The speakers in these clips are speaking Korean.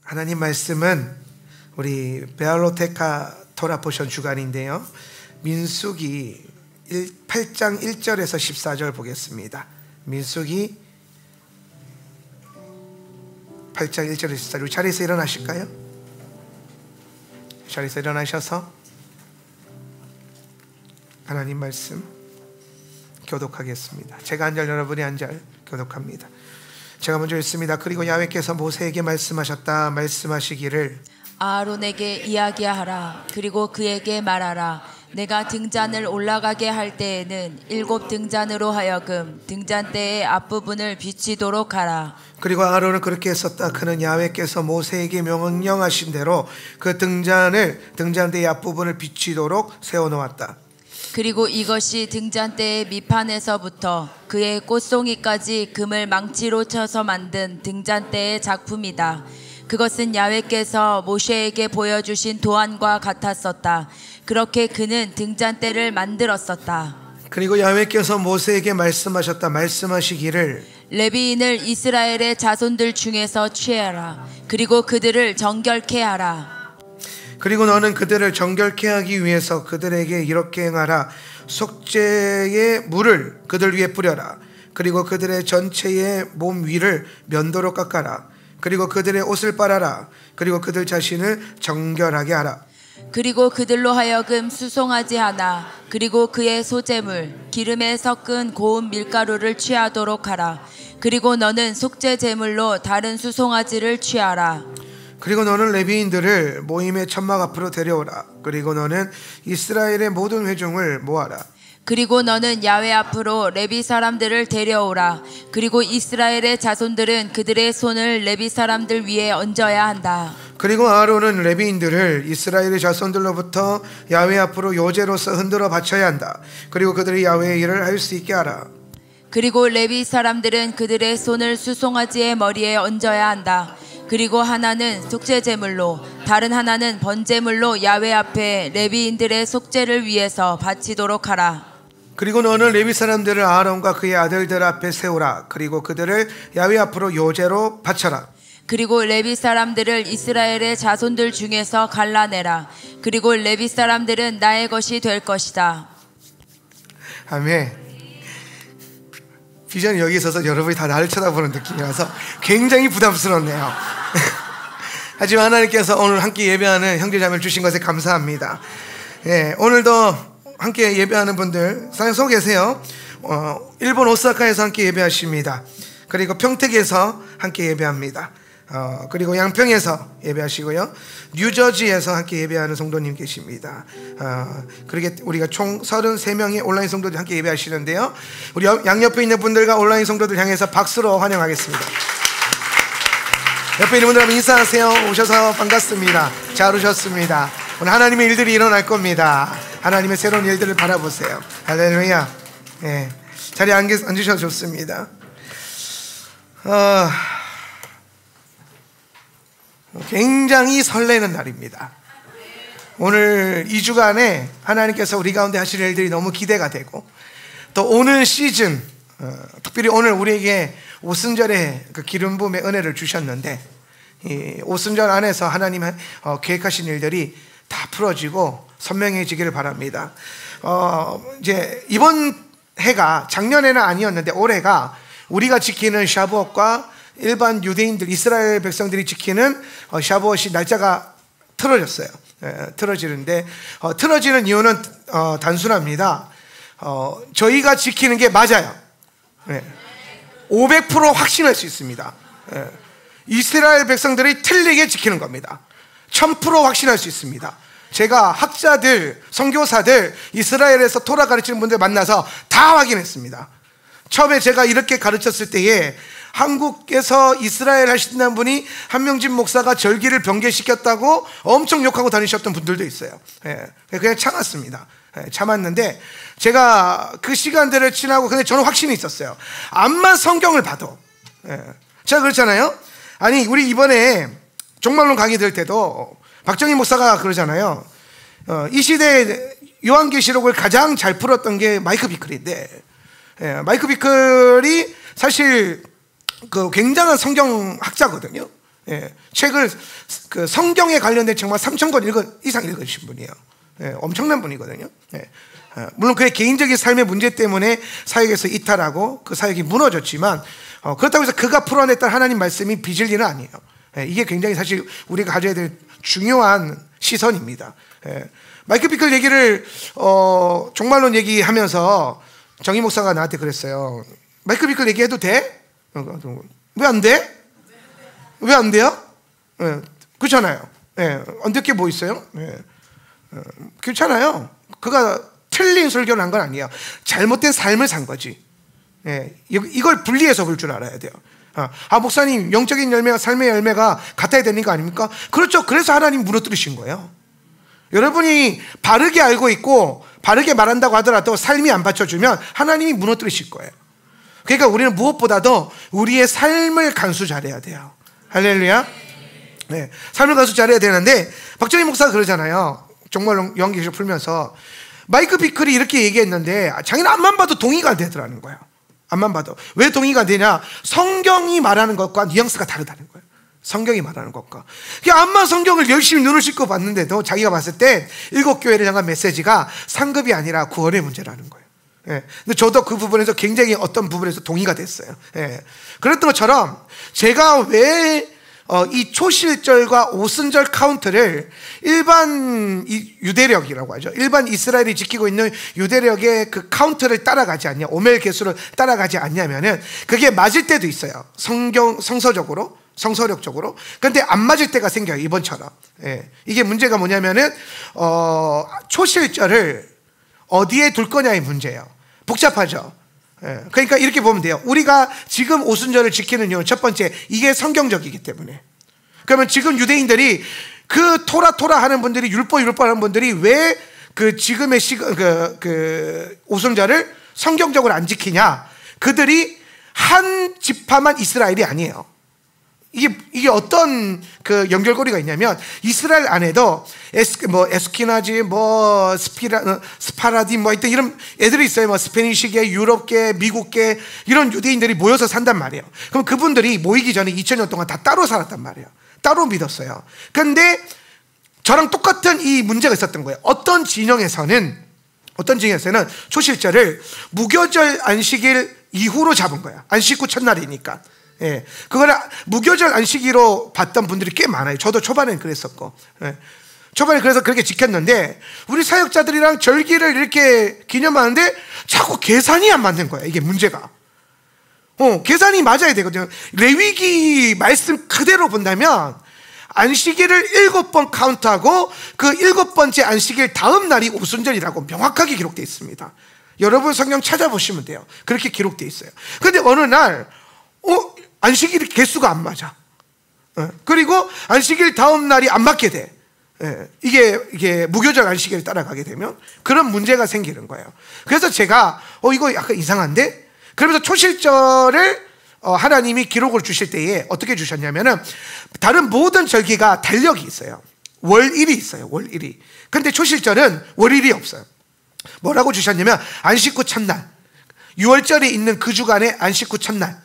하나님 말씀은 우리 베알로테카 토라 포션 주간인데요, 민수기 8장 1절에서 14절 보겠습니다. 민수기 8장 1절에서 14절. 우리 자리에서 일어나실까요? 자리에서 일어나셔서 하나님 말씀 교독하겠습니다. 제가 한 절, 여러분이 한 절 교독합니다. 제가 먼저 읽습니다. 그리고 야훼께서 모세에게 말씀하셨다. 말씀하시기를 아론에게 이야기하라. 그리고 그에게 말하라. 내가 등잔을 올라가게 할 때에는 7 등잔으로 하여금 등잔대의 앞부분을 비치도록 하라. 그리고 아론은 그렇게 했었다. 그는 야훼께서 모세에게 명령하신 대로 그 등잔대의 앞부분을 비치도록 세워놓았다. 그리고 이것이 등잔대의 밑판에서부터 그의 꽃송이까지 금을 망치로 쳐서 만든 등잔대의 작품이다. 그것은 야훼께서 모세에게 보여주신 도안과 같았었다. 그렇게 그는 등잔대를 만들었었다. 그리고 야훼께서 모세에게 말씀하셨다. 말씀하시기를 레위인을 이스라엘의 자손들 중에서 취하라. 그리고 그들을 정결케 하라. 그리고 너는 그들을 정결케 하기 위해서 그들에게 이렇게 행하라. 속죄의 물을 그들 위에 뿌려라. 그리고 그들의 전체의 몸 위를 면도로 깎아라. 그리고 그들의 옷을 빨아라. 그리고 그들 자신을 정결하게 하라. 그리고 그들로 하여금 수송아지 하나, 그리고 그의 소재물 기름에 섞은 고운 밀가루를 취하도록 하라. 그리고 너는 속죄 제물로 다른 수송아지를 취하라. 그리고 너는 레위인들을 모임의 천막 앞으로 데려오라. 그리고 너는 이스라엘의 모든 회중을 모아라. 그리고 너는 야훼 앞으로 레위 사람들을 데려오라. 그리고 이스라엘의 자손들은 그들의 손을 레위 사람들 위에 얹어야 한다. 그리고 아론은 레위인들을 이스라엘의 자손들로부터 야훼 앞으로 요제로서 흔들어 바쳐야 한다. 그리고 그들이 야훼의 일을 할 수 있게 하라. 그리고 레위 사람들은 그들의 손을 수송아지의 머리에 얹어야 한다. 그리고 하나는 속죄 제물로, 다른 하나는 번제물로 야훼 앞에 레위인들의 속죄를 위해서 바치도록 하라. 그리고 너는 레위 사람들을 아론과 그의 아들들 앞에 세우라. 그리고 그들을 야훼 앞으로 요제로 바쳐라. 그리고 레위 사람들을 이스라엘의 자손들 중에서 갈라내라. 그리고 레위 사람들은 나의 것이 될 것이다. 아멘. 비전이 여기 있어서 여러분이 다 나를 쳐다보는 느낌이라서 굉장히 부담스럽네요. 하지만 하나님께서 오늘 함께 예배하는 형제자매를 주신 것에 감사합니다. 오늘도 함께 예배하는 분들 서 계세요. 일본 오사카에서 함께 예배하십니다. 그리고 평택에서 함께 예배합니다. 그리고 양평에서 예배하시고요, 뉴저지에서 함께 예배하는 성도님 계십니다. 그렇게 우리가 총 33명의 온라인 성도들 함께 예배하시는데요, 우리 양옆에 있는 분들과 온라인 성도들 향해서 박수로 환영하겠습니다. 옆에 있는 분들 인사하세요. 오셔서 반갑습니다. 잘 오셨습니다. 오늘 하나님의 일들이 일어날 겁니다. 하나님의 새로운 일들을 바라보세요. 할렐루야. 자리에 앉으셔도 좋습니다. 굉장히 설레는 날입니다. 오늘 2주간에 하나님께서 우리 가운데 하실 일들이 너무 기대가 되고, 또 오늘 시즌, 특별히 오늘 우리에게 오순절에 그 기름 부음의 은혜를 주셨는데, 이 오순절 안에서 하나님 계획하신 일들이 다 풀어지고 선명해지기를 바랍니다. 이제 이번 해가 작년에는 아니었는데 올해가 우리가 지키는 샤부엇과 일반 유대인들, 이스라엘 백성들이 지키는 샤부엇이 날짜가 틀어졌어요. 틀어지는데 틀어지는 이유는 단순합니다. 저희가 지키는 게 맞아요. 500% 확신할 수 있습니다. 이스라엘 백성들이 틀리게 지키는 겁니다. 1000% 확신할 수 있습니다. 제가 학자들, 선교사들, 이스라엘에서 토라 가르치는 분들 만나서 다 확인했습니다. 처음에 제가 이렇게 가르쳤을 때에 한국에서 이스라엘 하시는 분이 한명진 목사가 절기를 변개시켰다고 엄청 욕하고 다니셨던 분들도 있어요. 그냥 참았습니다. 참았는데 제가 그 시간들을 지나고, 근데 저는 확신이 있었어요. 암만 성경을 봐도. 제가 그렇잖아요. 아니, 우리 이번에 종말론 강의 들 때도 박정희 목사가 그러잖아요. 이 시대에 요한계시록을 가장 잘 풀었던 게 마이크 비클인데, 마이크 비클이 사실 그 굉장한 성경학자거든요. 책을 그 성경에 관련된 책만 3,000권 이상 읽으신 분이에요. 엄청난 분이거든요. 물론 그의 개인적인 삶의 문제 때문에 사역에서 이탈하고 그 사역이 무너졌지만 그렇다고 해서 그가 풀어냈던 하나님 말씀이 빚을 일은 아니에요. 이게 굉장히 사실 우리가 가져야 될 중요한 시선입니다. 마이클 비클 얘기를 종말론 얘기하면서 정희 목사가 나한테 그랬어요. 마이클 비클 얘기해도 돼? 왜 안 돼? 왜 안 돼요? 그렇잖아요. 안 될 게 뭐 있어요? 괜찮아요. 그가 틀린 설교를 한 건 아니에요. 잘못된 삶을 산 거지. 이걸 분리해서 볼 줄 알아야 돼요. 목사님, 영적인 열매와 삶의 열매가 같아야 되는 거 아닙니까? 그렇죠. 그래서 하나님 무너뜨리신 거예요. 여러분이 바르게 알고 있고 바르게 말한다고 하더라도 삶이 안 받쳐주면 하나님이 무너뜨리실 거예요. 그러니까 우리는 무엇보다도 우리의 삶을 간수 잘해야 돼요. 할렐루야. 삶을 간수 잘해야 되는데 박정희 목사가 그러잖아요. 정말 연기를 풀면서 마이크 비클이 이렇게 얘기했는데 자기는 앞만 봐도 동의가 안 되더라는 거예요. 앞만 봐도. 왜 동의가 안 되냐? 성경이 말하는 것과 뉘앙스가 다르다는 거예요. 성경이 말하는 것과. 앞만 성경을 열심히 눈을 씻고 봤는데도 자기가 봤을 때 7교회를 향한 메시지가 상급이 아니라 구원의 문제라는 거예요. 근데 저도 그 부분에서 굉장히 어떤 부분에서 동의가 됐어요. 그랬던 것처럼 제가 왜 이 초실절과 오순절 카운트를 일반 유대력이라고 하죠. 일반 이스라엘이 지키고 있는 유대력의 그 카운트를 따라가지 않냐, 오멜 개수를 따라가지 않냐면은 그게 맞을 때도 있어요. 성서적으로, 성서력적으로. 근데 안 맞을 때가 생겨요. 이번처럼. 이게 문제가 뭐냐면은 초실절을 어디에 둘 거냐의 문제예요. 복잡하죠. 그러니까 이렇게 보면 돼요. 우리가 지금 오순절을 지키는 이유는 첫 번째, 이게 성경적이기 때문에. 그러면 지금 유대인들이 그 토라 하는 분들이 율법 하는 분들이 왜 그 지금의 그 오순절을 성경적으로 안 지키냐? 그들이 한 지파만 이스라엘이 아니에요. 이게 어떤 그 연결고리가 있냐면 이스라엘 안에도 에스키나지 스파라디 하여튼 이런 애들이 있어요. 스페니시계, 유럽계, 미국계 이런 유대인들이 모여서 산단 말이에요. 그럼 그분들이 모이기 전에 2000년 동안 다 따로 살았단 말이에요. 따로 믿었어요. 그런데 저랑 똑같은 이 문제가 있었던 거예요. 어떤 진영에서는 초실절을 무교절 안식일 이후로 잡은 거야. 안식 후 첫날이니까. 그걸 무교절 안식일로 봤던 분들이 꽤 많아요. 저도 초반엔 그랬었고. 초반에 그래서 그렇게 지켰는데 우리 사역자들이랑 절기를 이렇게 기념하는데 자꾸 계산이 안 맞는 거야. 이게 문제가. 계산이 맞아야 되거든요. 레위기 말씀 그대로 본다면 안식일을 7번 카운트하고 그 7번째 안식일 다음 날이 오순절이라고 명확하게 기록되어 있습니다. 여러분 성경 찾아보시면 돼요. 그렇게 기록되어 있어요. 근데 어느 날 안식일 개수가 안 맞아. 그리고 안식일 다음 날이 안 맞게 돼. 이게 무교절 안식일을 따라가게 되면 그런 문제가 생기는 거예요. 그래서 제가 이거 약간 이상한데? 그러면서 초실절을 하나님이 기록을 주실 때에 어떻게 주셨냐면은 다른 모든 절기가 달력이 있어요. 월일이 있어요. 월일이. 근데 초실절은 월일이 없어요. 뭐라고 주셨냐면 안식 후 첫날, 6월절이 있는 그 주간에 안식 후 첫날.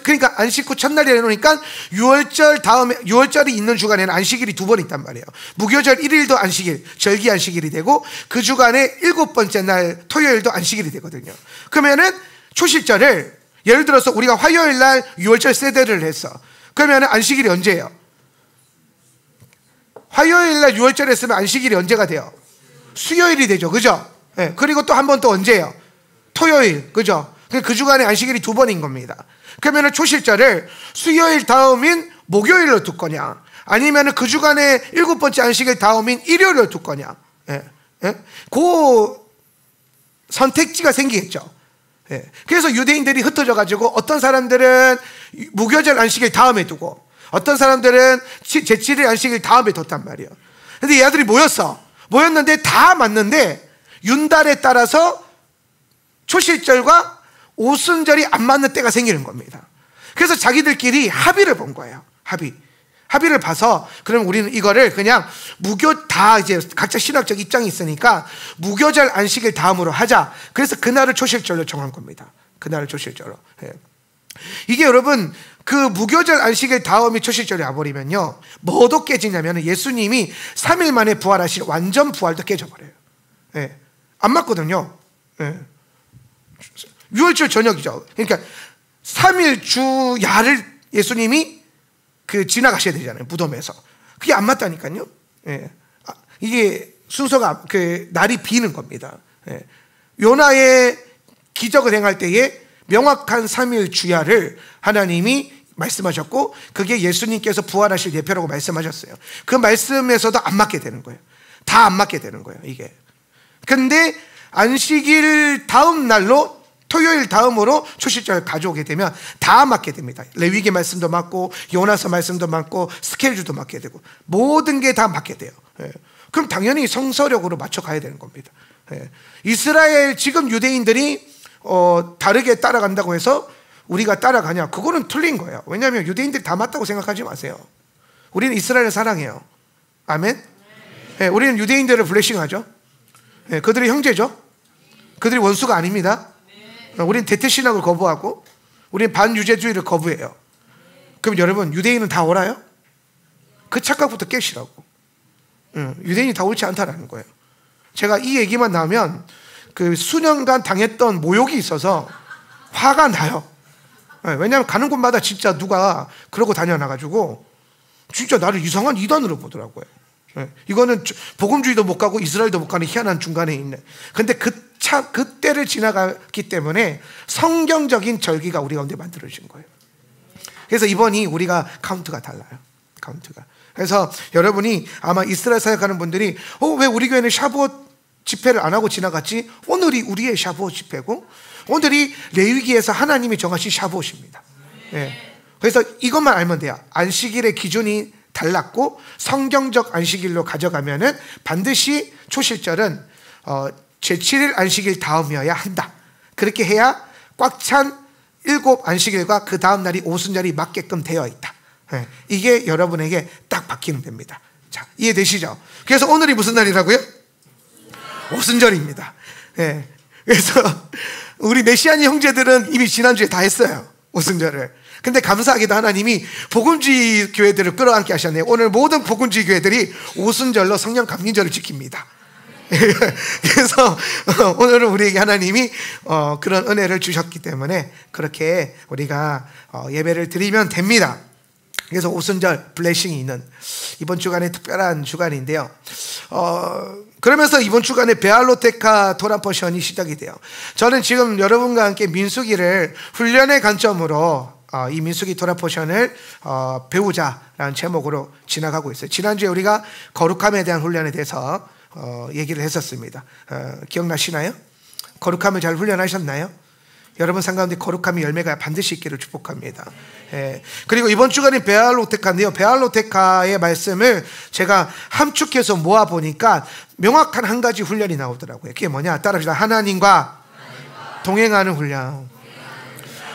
그러니까 안식 후 첫날이 해놓으니까 6월절이 있는 주간에는 안식일이 2번 있단 말이에요. 무교절 1일도 안식일, 절기 안식일이 되고 그 주간에 7번째 날 토요일도 안식일이 되거든요. 그러면은 초실절을 예를 들어서 우리가 화요일 날 6월절 세대를 했어. 그러면은 안식일이 언제예요? 화요일 날 6월절 했으면 안식일이 언제가 돼요? 수요일이 되죠. 그죠? 그리고 또 한 번 또 언제예요? 토요일. 그죠? 그 주간에 안식일이 2번인 겁니다. 그러면 초실절을 수요일 다음인 목요일로 둘 거냐, 아니면 그 주간에 7번째 안식일 다음인 일요일로 둘 거냐, 그 선택지가 생기겠죠. 그래서 유대인들이 흩어져 가지고 어떤 사람들은 무교절 안식일 다음에 두고 어떤 사람들은 제7일 안식일 다음에 뒀단 말이에요. 근데 이 아들이 모였는데 다 맞는데 윤달에 따라서 초실절과 오순절이 안 맞는 때가 생기는 겁니다. 그래서 자기들끼리 합의를 본 거예요. 합의를 봐서 그럼 우리는 이거를 그냥 다 이제 각자 신학적 입장이 있으니까 무교절 안식일 다음으로 하자. 그래서 그날을 초실절로 정한 겁니다. 그날을 초실절로. 이게 여러분 그 무교절 안식일 다음이 초실절이 와버리면요 뭐도 깨지냐면 예수님이 3일 만에 부활하실 완전 부활도 깨져버려요. 예. 안 맞거든요. 예. 6월절 저녁이죠. 그러니까 3일 주야를 예수님이 지나가셔야 되잖아요. 무덤에서. 그게 안 맞다니까요. 예. 이게 순서가 날이 비는 겁니다. 예. 요나의 기적을 행할 때에 명확한 3일 주야를 하나님이 말씀하셨고 그게 예수님께서 부활하실 예표라고 말씀하셨어요. 그 말씀에서도 안 맞게 되는 거예요. 다 안 맞게 되는 거예요, 이게. 근데 안식일 다음 날로 토요일 다음으로 초실절을 가져오게 되면 다 맞게 됩니다. 레위기 말씀도 맞고 요나서 말씀도 맞고 스케줄도 맞게 되고 모든 게 다 맞게 돼요. 예. 그럼 당연히 성서력으로 맞춰 가야 되는 겁니다. 예. 이스라엘 지금 유대인들이 다르게 따라간다고 해서 우리가 따라가냐? 그거는 틀린 거예요. 왜냐하면 유대인들이 다 맞다고 생각하지 마세요. 우리는 이스라엘을 사랑해요. 아멘. 예, 우리는 유대인들을 블레싱하죠. 예, 그들이 형제죠. 그들이 원수가 아닙니다. 우리는 대퇴신학을 거부하고 우리는 반유죄주의를 거부해요. 그럼 여러분 유대인은 다 옳아요? 그 착각부터 깨시라고. 유대인이 다 옳지 않다라는 거예요. 제가 이 얘기만 나오면 수년간 당했던 모욕이 있어서 화가 나요. 왜냐하면 가는 곳마다 진짜 누가 그러고 다녀놔가지고 진짜 나를 이상한 이단으로 보더라고요. 이거는 복음주의도 못 가고 이스라엘도 못 가는 희한한 중간에 있는. 근데 그때를 지나갔기 때문에 성경적인 절기가 우리 가운데 만들어진 거예요. 그래서 이번이 우리가 카운트가 달라요. 카운트가. 그래서 여러분이 아마 이스라엘 사역하는 분들이 왜 우리 교회는 샤브옷 집회를 안 하고 지나갔지? 오늘이 우리의 샤브옷 집회고 오늘이 레위기에서 하나님이 정하신 샤브옷입니다. 예. 그래서 이것만 알면 돼요. 안식일의 기준이 달랐고 성경적 안식일로 가져가면은 반드시 초실절은 제7일 안식일 다음이어야 한다. 그렇게 해야 꽉 찬 7 안식일과 그 다음 날이 오순절이 맞게끔 되어 있다. 예. 이게 여러분에게 딱 박히는 됩니다. 자, 이해되시죠? 그래서 오늘이 무슨 날이라고요? 오순절입니다. 예. 그래서 우리 메시아니 형제들은 이미 지난주에 다 했어요. 오순절을. 근데 감사하게도 하나님이 복음주의 교회들을 끌어안게 하셨네요. 오늘 모든 복음주의 교회들이 오순절로 성령 감리절을 지킵니다. 그래서 오늘은 우리에게 하나님이 그런 은혜를 주셨기 때문에 그렇게 우리가 예배를 드리면 됩니다. 그래서 오순절 블레싱이 있는 이번 주간에 특별한 주간인데요. 그러면서 이번 주간에 베알로테카 토라 포션이 시작이 돼요. 저는 지금 여러분과 함께 민수기를 훈련의 관점으로 이 민수기 토라 포션을 배우자라는 제목으로 지나가고 있어요. 지난주에 우리가 거룩함에 대한 훈련에 대해서 얘기를 했었습니다. 기억나시나요? 거룩함을 잘 훈련하셨나요? 여러분 삶 가운데 거룩함의 열매가 반드시 있기를 축복합니다. 예. 그리고 이번 주간이 베알로테카인데요. 베알로테카의 말씀을 제가 함축해서 모아보니까 명확한 한 가지 훈련이 나오더라고요. 그게 뭐냐? 따라합시다. 하나님과 동행하는 훈련.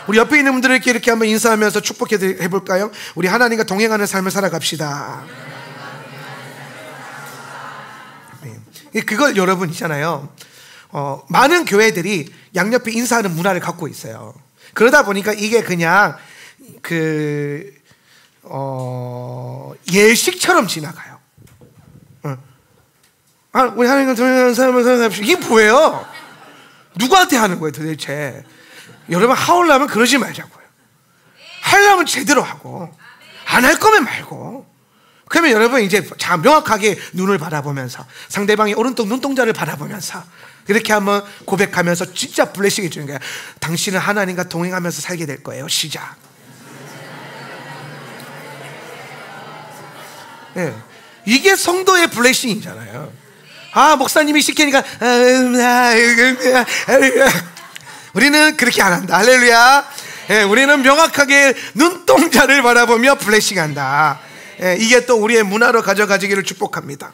우리 옆에 있는 분들에게 이렇게 한번 인사하면서 축복해 볼까요? 우리 하나님과 동행하는 삶을 살아갑시다. 그걸 여러분 있잖아요. 많은 교회들이 양옆에 인사하는 문화를 갖고 있어요. 그러다 보니까 이게 그냥 예식처럼 지나가요. 우리 하나님과 동행하는 삶을 살아갑시다. 이게 뭐예요? 누구한테 하는 거예요 도대체? 여러분 하려면 그러지 말자고요. 하려면 제대로 하고 안 할 거면 말고. 그러면 여러분 이제 명확하게 눈을 바라보면서 상대방의 오른쪽 눈동자를 바라보면서 이렇게 한번 고백하면서 진짜 블레싱이 주는 거예요. 당신은 하나님과 동행하면서 살게 될 거예요. 시작. 네. 이게 성도의 블레싱이잖아요. 목사님이 시키니까 우리는 그렇게 안 한다. 할렐루야. 네, 우리는 명확하게 눈동자를 바라보며 블레싱한다. 네, 이게 또 우리의 문화로 가져가지기를 축복합니다.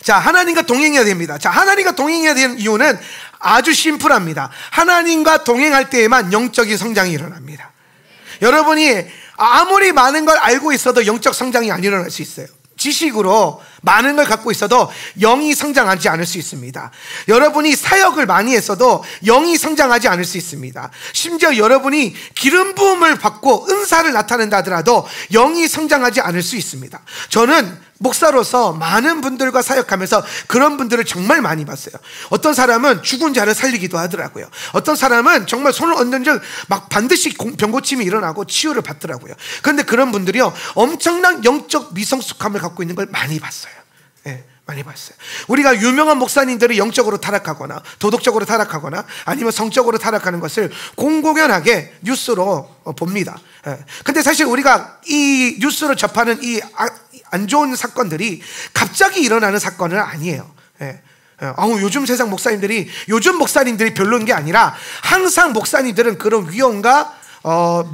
자, 하나님과 동행해야 됩니다. 자, 하나님과 동행해야 되는 이유는 아주 심플합니다. 하나님과 동행할 때에만 영적인 성장이 일어납니다. 여러분이 아무리 많은 걸 알고 있어도 영적 성장이 안 일어날 수 있어요. 지식으로 많은 걸 갖고 있어도 영이 성장하지 않을 수 있습니다. 여러분이 사역을 많이 했어도 영이 성장하지 않을 수 있습니다. 심지어 여러분이 기름 부음을 받고 은사를 나타낸다 하더라도 영이 성장하지 않을 수 있습니다. 저는 목사로서 많은 분들과 사역하면서 그런 분들을 정말 많이 봤어요. 어떤 사람은 죽은 자를 살리기도 하더라고요. 어떤 사람은 정말 손을 얹는 즉 막 반드시 병고침이 일어나고 치유를 받더라고요. 그런데 그런 분들이요, 엄청난 영적 미성숙함을 갖고 있는 걸 많이 봤어요. 예, 많이 봤어요. 우리가 유명한 목사님들이 영적으로 타락하거나 도덕적으로 타락하거나 아니면 성적으로 타락하는 것을 공공연하게 뉴스로 봅니다. 근데 사실 우리가 이 뉴스로 접하는 이 안 좋은 사건들이 갑자기 일어나는 사건은 아니에요. 요즘 세상 목사님들이, 요즘 목사님들이 별로인 게 아니라 항상 목사님들은 그런 위험과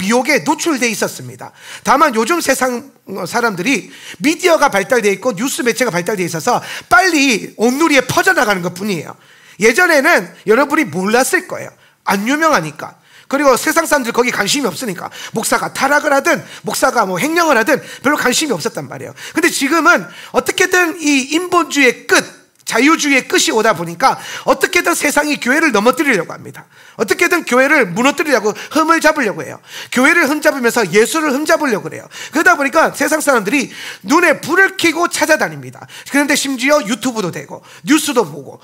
미혹에 노출되어 있었습니다. 다만 요즘 세상 사람들이 미디어가 발달되어 있고 뉴스 매체가 발달되어 있어서 빨리 온누리에 퍼져나가는 것 뿐이에요. 예전에는 여러분이 몰랐을 거예요. 안 유명하니까. 그리고 세상 사람들 거기 관심이 없으니까 목사가 타락을 하든 목사가 뭐 횡령을 하든 별로 관심이 없었단 말이에요. 근데 지금은 어떻게든 이 인본주의의 끝, 자유주의의 끝이 오다 보니까 어떻게든 세상이 교회를 넘어뜨리려고 합니다. 어떻게든 교회를 무너뜨리려고 흠을 잡으려고 해요. 교회를 흠잡으면서 예수를 흠잡으려고 그래요. 그러다 보니까 세상 사람들이 눈에 불을 켜고 찾아다닙니다. 그런데 심지어 유튜브도 되고 뉴스도 보고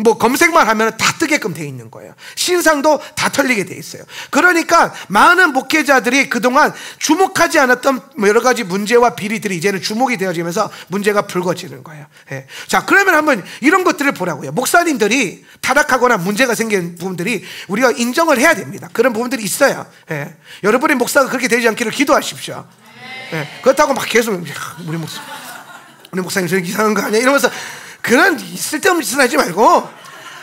뭐 검색만 하면 다 뜨게끔 돼 있는 거예요. 신상도 다 털리게 돼 있어요. 그러니까 많은 목회자들이 그동안 주목하지 않았던 여러 가지 문제와 비리들이 이제는 주목이 되어지면서 문제가 불거지는 거예요. 자, 그러면 한번 이런 것들을 보라고요. 목사님들이 타락하거나 문제가 생긴 부분들이 우리가 인정을 해야 됩니다. 그런 부분들이 있어요. 여러분의 목사가 그렇게 되지 않기를 기도하십시오. 그렇다고 막 계속 우리 목사님 저렇게 이상한 거 아니야? 이러면서 그런 쓸데없는 짓을 하지 말고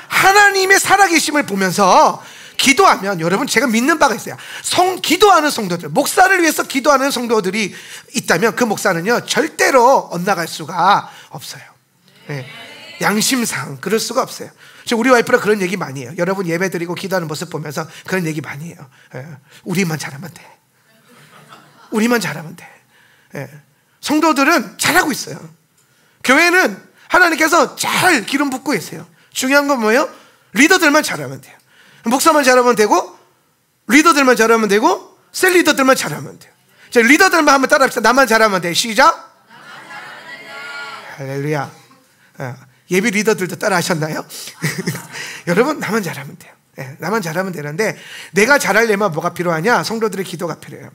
하나님의 살아계심을 보면서 기도하면, 여러분 제가 믿는 바가 있어요. 기도하는 성도들, 목사를 위해서 기도하는 성도들이 있다면 그 목사는요 절대로 엇나갈 수가 없어요. 양심상 그럴 수가 없어요. 우리 와이프랑 그런 얘기 많이 해요. 여러분 예배 드리고 기도하는 모습 보면서 그런 얘기 많이 해요. 우리만 잘하면 돼. 우리만 잘하면 돼. 성도들은 잘하고 있어요. 교회는 하나님께서 잘 기름 붓고 계세요. 중요한 건 뭐예요? 리더들만 잘하면 돼요. 목사만 잘하면 되고, 리더들만 잘하면 되고, 셀 리더들만 잘하면 돼요. 자, 리더들만 한번 따라합시다. 나만 잘하면 돼. 시작. 할렐루야. 예비 리더들도 따라 하셨나요? 여러분, 나만 잘하면 돼요. 나만 잘하면 되는데, 내가 잘하려면 뭐가 필요하냐? 성도들의 기도가 필요해요.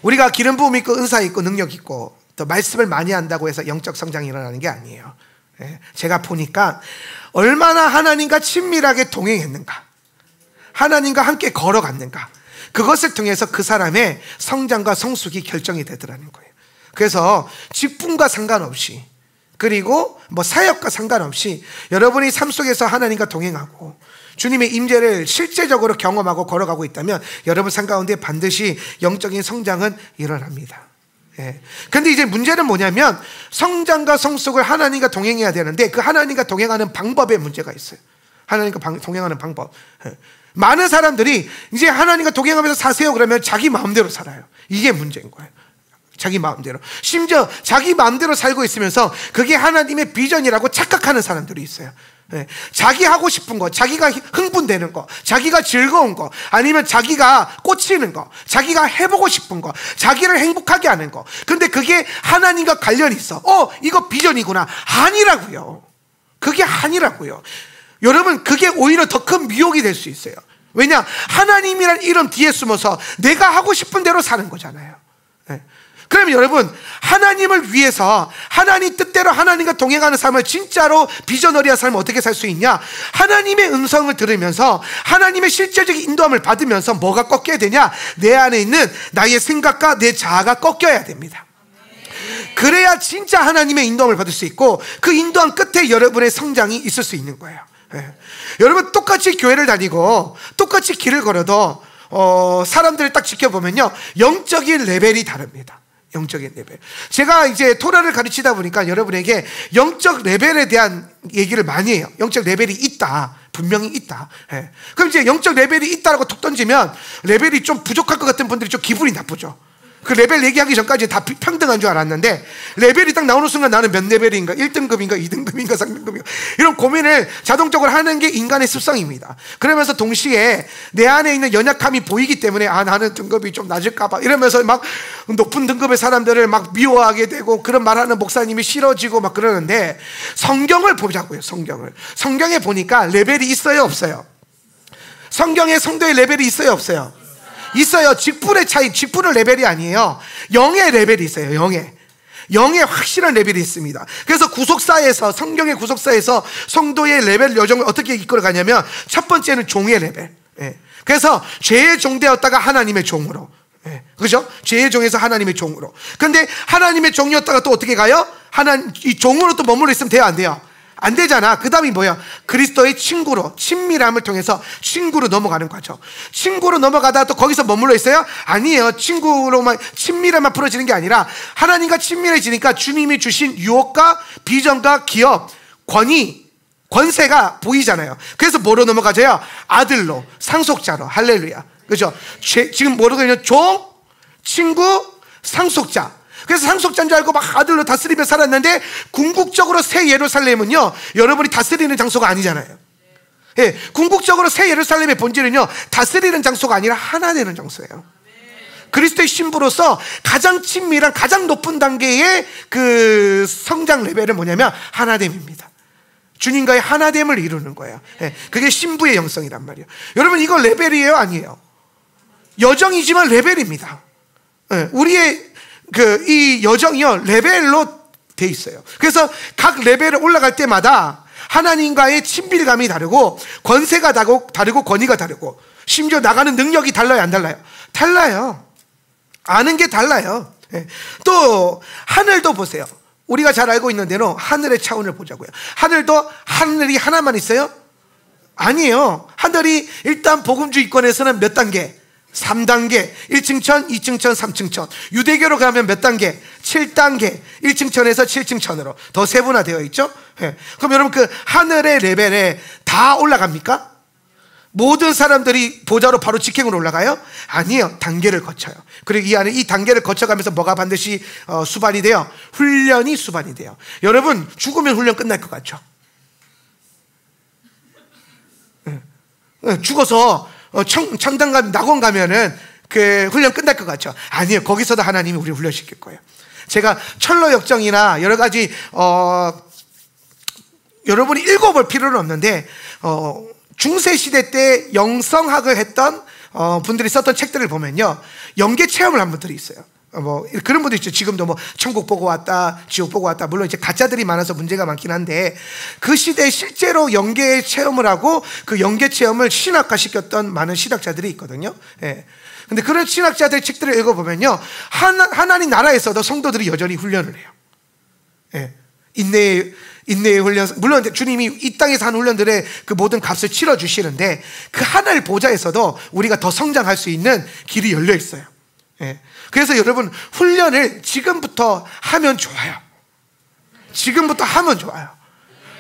우리가 기름 부음 있고 은사 있고 능력 있고 또 말씀을 많이 한다고 해서 영적 성장이 일어나는 게 아니에요. 제가 보니까 얼마나 하나님과 친밀하게 동행했는가, 하나님과 함께 걸어갔는가, 그것을 통해서 그 사람의 성장과 성숙이 결정이 되더라는 거예요. 그래서 직분과 상관없이, 그리고 뭐 사역과 상관없이 여러분이 삶 속에서 하나님과 동행하고 주님의 임재를 실제적으로 경험하고 걸어가고 있다면 여러분 삶 가운데 반드시 영적인 성장은 일어납니다. 그런데 이제 문제는 뭐냐면 성장과 성숙을 하나님과 동행해야 되는데 그 하나님과 동행하는 방법에 문제가 있어요. 하나님과 동행하는 방법. 많은 사람들이 이제 하나님과 동행하면서 사세요 그러면 자기 마음대로 살아요. 이게 문제인 거예요. 자기 마음대로. 심지어 자기 마음대로 살고 있으면서 그게 하나님의 비전이라고 착각하는 사람들이 있어요. 자기 하고 싶은 거, 자기가 흥분되는 거, 자기가 즐거운 거, 아니면 자기가 꽂히는 거, 자기가 해보고 싶은 거, 자기를 행복하게 하는 거. 근데 그게 하나님과 관련이 있어. 이거 비전이구나. 아니라고요. 그게 아니라고요. 여러분, 그게 오히려 더 큰 미혹이 될 수 있어요. 왜냐? 하나님이란 이름 뒤에 숨어서 내가 하고 싶은 대로 사는 거잖아요. 그러면 여러분, 하나님을 위해서 하나님 뜻대로 하나님과 동행하는 삶을 진짜로 비전어리한 삶을 어떻게 살 수 있냐? 하나님의 음성을 들으면서 하나님의 실제적인 인도함을 받으면서 뭐가 꺾여야 되냐? 내 안에 있는 나의 생각과 내 자아가 꺾여야 됩니다. 그래야 진짜 하나님의 인도함을 받을 수 있고 그 인도함 끝에 여러분의 성장이 있을 수 있는 거예요. 여러분, 똑같이 교회를 다니고 똑같이 길을 걸어도 사람들을 딱 지켜보면요, 영적인 레벨이 다릅니다. 영적인 레벨. 제가 이제 토라를 가르치다 보니까 여러분에게 영적 레벨에 대한 얘기를 많이 해요. 영적 레벨이 있다. 분명히 있다. 그럼 이제 영적 레벨이 있다라고 툭 던지면 레벨이 좀 부족할 것 같은 분들이 좀 기분이 나쁘죠. 그 레벨 얘기하기 전까지 다 평등한 줄 알았는데 레벨이 딱 나오는 순간 나는 몇 레벨인가, 1등급인가 2등급인가 3등급인가 이런 고민을 자동적으로 하는 게 인간의 습성입니다. 그러면서 동시에 내 안에 있는 연약함이 보이기 때문에 나는 등급이 좀 낮을까 봐 이러면서 막 높은 등급의 사람들을 막 미워하게 되고 그런 말하는 목사님이 싫어지고 막 그러는데, 성경을 보자고요. 성경에 보니까 레벨이 있어요 없어요? 성경에 성도의 레벨이 있어요 없어요? 있어요. 직분의 차이, 직분은 레벨이 아니에요. 영의 레벨이 있어요. 영의 확실한 레벨이 있습니다. 그래서 구속사에서, 성경의 구속사에서 성도의 레벨 여정을 어떻게 이끌어가냐면, 첫 번째는 종의 레벨. 그래서 죄의 종 되었다가 하나님의 종으로, 그죠? 죄의 종에서 하나님의 종으로. 근데 하나님의 종이었다가 또 어떻게 가요? 이 종으로 또 머물러 있으면 돼요 안 돼요? 안 되잖아. 그 다음이 뭐야? 그리스도의 친구로, 친밀함을 통해서 친구로 넘어가는 거죠. 친구로 넘어가다가 또 거기서 머물러 있어요? 아니에요. 친구로만, 친밀함만 풀어지는 게 아니라 하나님과 친밀해지니까 주님이 주신 유혹과 비전과 기업, 권세가 보이잖아요. 그래서 뭐로 넘어가져요? 아들로, 상속자로. 할렐루야. 그죠? 지금 뭐로 그냥 종, 친구, 상속자. 그래서 상속자인 줄 알고 막 아들로 다스리며 살았는데, 궁극적으로 새 예루살렘은요, 여러분이 다스리는 장소가 아니잖아요. 궁극적으로 새 예루살렘의 본질은요, 다스리는 장소가 아니라 하나 되는 장소예요. 그리스도의 신부로서 가장 친밀한, 가장 높은 단계의 그 성장 레벨은 뭐냐면 하나됨입니다. 주님과의 하나됨을 이루는 거예요. 그게 신부의 영성이란 말이에요. 여러분, 이거 레벨이에요 아니에요? 여정이지만 레벨입니다. 우리의 이 여정이요, 레벨로 돼 있어요. 그래서 각 레벨을 올라갈 때마다 하나님과의 친밀감이 다르고, 권세가 다르고, 권위가 다르고, 심지어 나가는 능력이 달라요 안 달라요? 달라요. 아는 게 달라요. 또 하늘도 보세요. 우리가 잘 알고 있는 대로 하늘의 차원을 보자고요. 하늘이 하나만 있어요? 아니에요. 하늘이 일단 복음주의권에서는 몇 단계? 3단계, 1층 천, 2층 천, 3층 천. 유대교로 가면 몇 단계? 7단계, 1층 천에서 7층 천으로 더 세분화되어 있죠. 그럼 여러분, 그 하늘의 레벨에 다 올라갑니까? 모든 사람들이 보좌로 바로 직행으로 올라가요? 아니에요. 단계를 거쳐요. 그리고 이 안에 이 단계를 거쳐가면서 뭐가 반드시 수반이 돼요? 훈련이 수반이 돼요. 여러분, 죽으면 훈련 끝날 것 같죠? 죽어서 천당 가면, 낙원 가면은 그 훈련 끝날 것 같죠? 아니에요. 거기서도 하나님이 우리 훈련시킬 거예요. 제가 철로 역정이나 여러 가지 여러분이 읽어볼 필요는 없는데, 중세 시대 때 영성학을 했던 분들이 썼던 책들을 보면요, 영계 체험을 한 분들이 있어요. 뭐 그런 분도 있죠. 지금도 뭐 천국 보고 왔다, 지옥 보고 왔다. 물론 이제 가짜들이 많아서 문제가 많긴 한데, 그 시대에 실제로 영계 체험을 하고 그 영계 체험을 신학화 시켰던 많은 신학자들이 있거든요. 근데 그런 신학자들의 책들을 읽어보면요, 하나님 나라에서도 성도들이 여전히 훈련을 해요. 인내의 훈련, 물론 주님이 이 땅에서 한 훈련들의 그 모든 값을 치러주시는데, 그 하늘 보좌에서도 우리가 더 성장할 수 있는 길이 열려 있어요. 그래서 여러분, 훈련을 지금부터 하면 좋아요. 지금부터 하면 좋아요.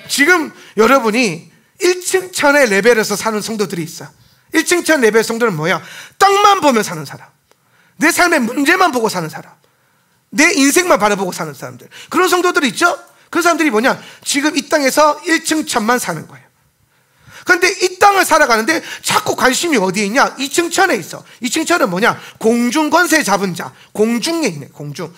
지금 여러분이 1층 천의 레벨에서 사는 성도들이 있어. 1층 천 레벨 성도는 뭐야? 떡만 보면 사는 사람, 내 삶의 문제만 보고 사는 사람, 내 인생만 바라보고 사는 사람들, 그런 성도들이 있죠? 그 사람들이 뭐냐? 지금 이 땅에서 1층 천만 사는 거예요. 그런데 이 땅을 살아가는데 자꾸 관심이 어디에 있냐? 2층 천에 있어. 2층 천은 뭐냐? 공중 권세 잡은 자, 공중에 있네. 공중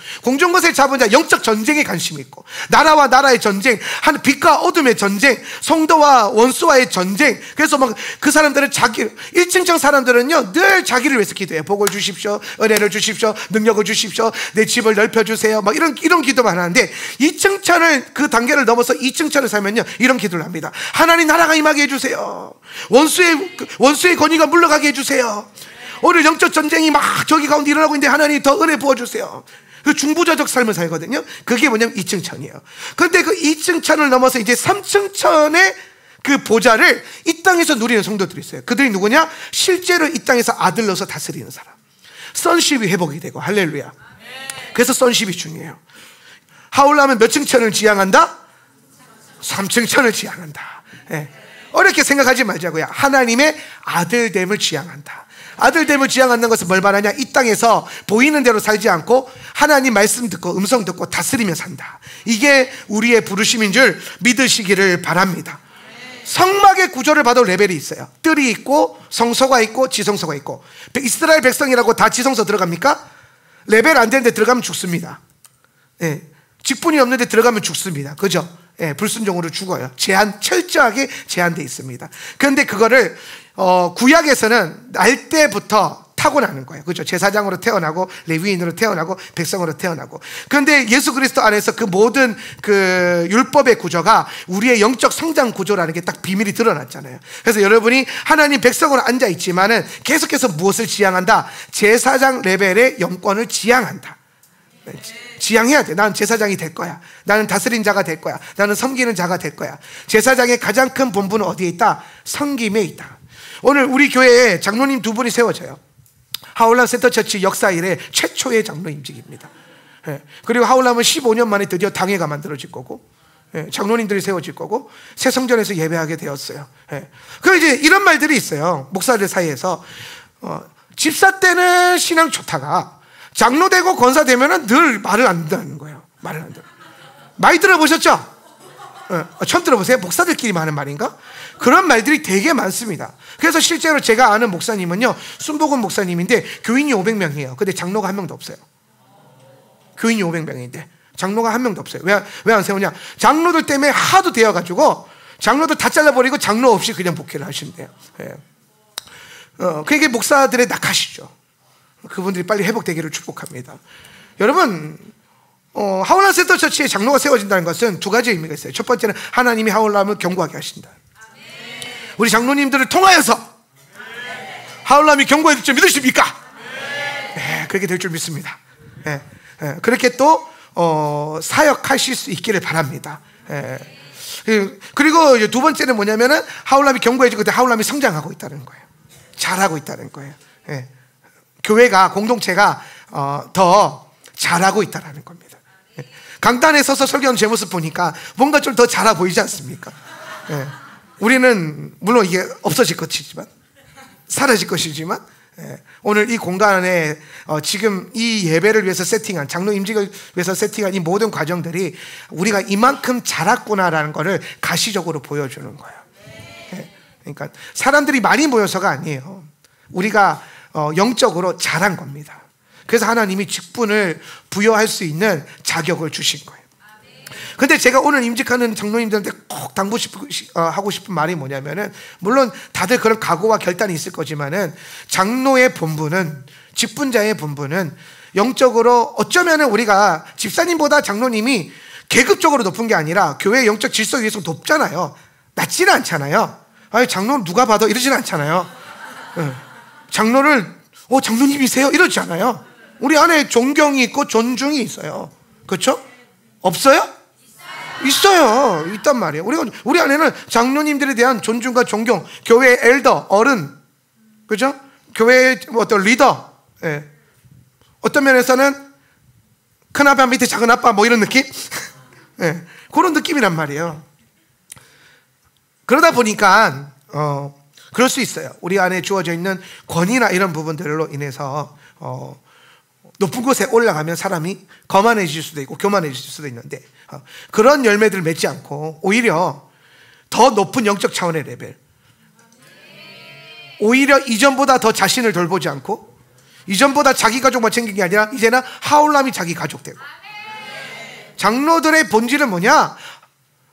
권세 잡은 자, 영적 전쟁에 관심이 있고, 나라와 나라의 전쟁, 빛과 어둠의 전쟁, 성도와 원수와의 전쟁. 그래서 막 그 사람들은 1층 천 사람들은요, 늘 자기를 위해서 기도해요. 복을 주십시오, 은혜를 주십시오, 능력을 주십시오, 내 집을 넓혀주세요, 막 이런 기도만 하는데, 2층 천을, 그 단계를 넘어서 2층 천을 살면요, 이런 기도를 합니다. 하나님 나라가 임하게 해주세요. 원수의 권위가 물러가게 해주세요. 오늘 영적 전쟁이 막 저기 가운데 일어나고 있는데 하나님 더 은혜 부어주세요. 그 중부자적 삶을 살거든요. 그게 뭐냐면 2층 천이에요. 그런데 그 2층 천을 넘어서 이제 3층 천의 그 보좌를 이 땅에서 누리는 성도들이 있어요. 그들이 누구냐? 실제로 이 땅에서 아들로서 다스리는 사람. 선십이 회복이 되고. 할렐루야. 그래서 선십이 중요해요. 하울라면 몇 층 천을 지향한다? 3층 천을 지향한다. 어렵게 생각하지 말자고요. 하나님의 아들됨을 지향한다. 아들됨을 지향하는 것은 뭘 말하냐? 이 땅에서 보이는 대로 살지 않고 하나님 말씀 듣고 음성 듣고 다스리며 산다. 이게 우리의 부르심인 줄 믿으시기를 바랍니다. 성막의 구조를 봐도 레벨이 있어요. 뜰이 있고 성소가 있고 지성소가 있고. 이스라엘 백성이라고 다 지성소 들어갑니까? 레벨 안 되는데 들어가면 죽습니다. 예, 직분이 없는데 들어가면 죽습니다. 그죠? 예, 불순종으로 죽어요. 철저하게 제한되어 있습니다. 그런데 그거를 구약에서는 날 때부터 타고나는 거예요. 그렇죠? 제사장으로 태어나고 레위인으로 태어나고 백성으로 태어나고. 그런데 예수 그리스도 안에서 그 모든 그 율법의 구조가 우리의 영적 성장 구조라는 게 딱 비밀이 드러났잖아요. 그래서 여러분이 하나님 백성으로 앉아 있지만은 계속해서 무엇을 지향한다? 제사장 레벨의 영권을 지향한다. 지향해야 돼. 나는 제사장이 될 거야. 나는 다스린 자가 될 거야. 나는 섬기는 자가 될 거야. 제사장의 가장 큰 본분은 어디에 있다? 섬김에 있다. 오늘 우리 교회에 장로님 2분이 세워져요. 하울람 센터처치 역사 이래 최초의 장로 임직입니다. 예. 그리고 하울람은 15년 만에 드디어 당회가 만들어질 거고, 예. 장로님들이 세워질 거고, 새 성전에서 예배하게 되었어요. 예. 그럼 이제 이런 말들이 있어요. 목사들 사이에서 집사 때는 신앙 좋다가 장로 되고 권사 되면은 늘 말을 안 듣는 거예요. 말을 안 들어. 많이 들어보셨죠? 처음 들어보세요? 목사들끼리 하는 말인가? 그런 말들이 되게 많습니다. 그래서 실제로 제가 아는 목사님은요, 순복음 목사님인데 교인이 500명이에요. 근데 장로가 한 명도 없어요. 교인이 500명인데 장로가 한 명도 없어요. 왜 안 세우냐? 장로들 때문에 하도 되어가지고 장로들 다 잘라버리고 장로 없이 그냥 목회를 하신대요. 예. 그게 목사들의 낙하시죠. 그분들이 빨리 회복되기를 축복합니다. 여러분, 하울람 센터 처치에 장로가 세워진다는 것은 두 가지 의미가 있어요. 첫 번째는 하나님이 하울람을 견고하게 하신다. 우리 장로님들을 통하여서 하울람이 견고해질 줄 믿으십니까? 네, 그렇게 될 줄 믿습니다. 네, 네, 그렇게 또 사역하실 수 있기를 바랍니다. 네. 그리고 이제 두 번째는 뭐냐면은 하울람이 견고해지고 하울람이 성장하고 있다는 거예요. 잘하고 있다는 거예요. 네. 교회가, 공동체가 더 잘하고 있다는 겁니다. 네. 강단에 서서 설교하는 제 모습 보니까 뭔가 좀 더 잘하 보이지 않습니까? 네. 우리는 물론 이게 없어질 것이지만, 사라질 것이지만, 오늘 이 공간에 지금 이 예배를 위해서 세팅한, 장로 임직을 위해서 세팅한 이 모든 과정들이 우리가 이만큼 자랐구나라는 것을 가시적으로 보여주는 거예요. 그러니까 사람들이 많이 모여서가 아니에요. 우리가 영적으로 자란 겁니다. 그래서 하나님이 직분을 부여할 수 있는 자격을 주신 거예요. 근데 제가 오늘 임직하는 장로님들한테 꼭 하고 싶은 말이 뭐냐면은, 물론 다들 그런 각오와 결단이 있을 거지만은, 장로의 본분은, 직분자의 본분은 영적으로 어쩌면은 우리가 집사님보다 장로님이 계급적으로 높은 게 아니라 교회의 영적 질서 위에서 높잖아요. 낮지는 않잖아요. 아니, 장로는 누가 봐도 이러지는 않잖아요. 장로를 장로님이세요? 이러지 않아요. 우리 안에 존경이 있고 존중이 있어요. 그렇죠? 없어요? 있어요. 있단 말이에요. 우리 안에는 장로님들에 대한 존중과 존경, 교회의 엘더, 어른, 그죠? 교회의 어떤 리더, 예. 어떤 면에서는 큰 아빠 밑에 작은 아빠 뭐 이런 느낌? 예. 그런 느낌이란 말이에요. 그러다 보니까 그럴 수 있어요. 우리 안에 주어져 있는 권위나 이런 부분들로 인해서 높은 곳에 올라가면 사람이 거만해질 수도 있고 교만해질 수도 있는데, 그런 열매들을 맺지 않고 오히려 더 높은 영적 차원의 레벨, 오히려 이전보다 더 자신을 돌보지 않고 이전보다 자기 가족만 챙긴 게 아니라 이제는 하울람이 자기 가족 되고, 장로들의 본질은 뭐냐?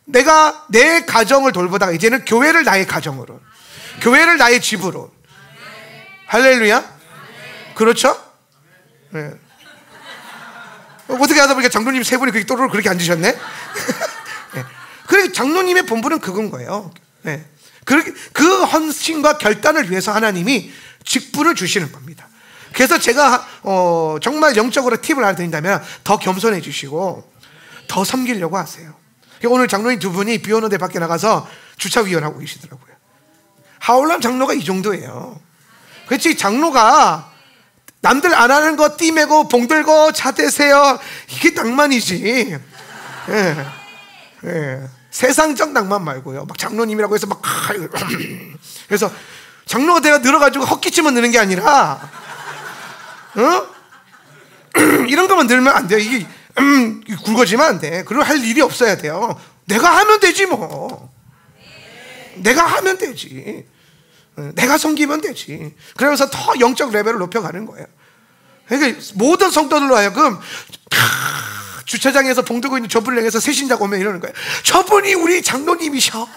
내가 내 가정을 돌보다가 이제는 교회를 나의 가정으로, 교회를 나의 집으로. 할렐루야. 그렇죠? 네. 어떻게 하다 보니까 장로님 세 분이 그렇게 또르르 그렇게 앉으셨네. 네. 그래, 장로님의 본분은 그건 거예요. 네. 그 헌신과 결단을 위해서 하나님이 직분을 주시는 겁니다. 그래서 제가 정말 영적으로 팁을 하나 드린다면, 더 겸손해지시고 더 섬기려고 하세요. 오늘 장로님 2분이 비 오는 데 밖에 나가서 주차위원하고 계시더라고요. 하울람 장로가 이 정도예요. 그렇지, 장로가 남들 안 하는 거 띠매고 봉 들고 차 대세요, 이게 낭만이지. 예. 예. 세상적 낭만 말고요. 막 장로님이라고 해서 막 그래서 장로가 내가 늘어가지고 헛기침만 느는 게 아니라, 이런 것만 늘면 안 돼요. 이게 굵어지면 안 돼. 그리고 할 일이 없어야 돼요. 내가 하면 되지 뭐. 내가 하면 되지. 내가 섬기면 되지. 그러면서 더 영적 레벨을 높여가는 거예요. 그러니까 모든 성도들로 하여금 주차장에서 봉들고 있는 저분을 향해서 새신자가 오면 이러는 거예요. 저분이 우리 장로님이셔.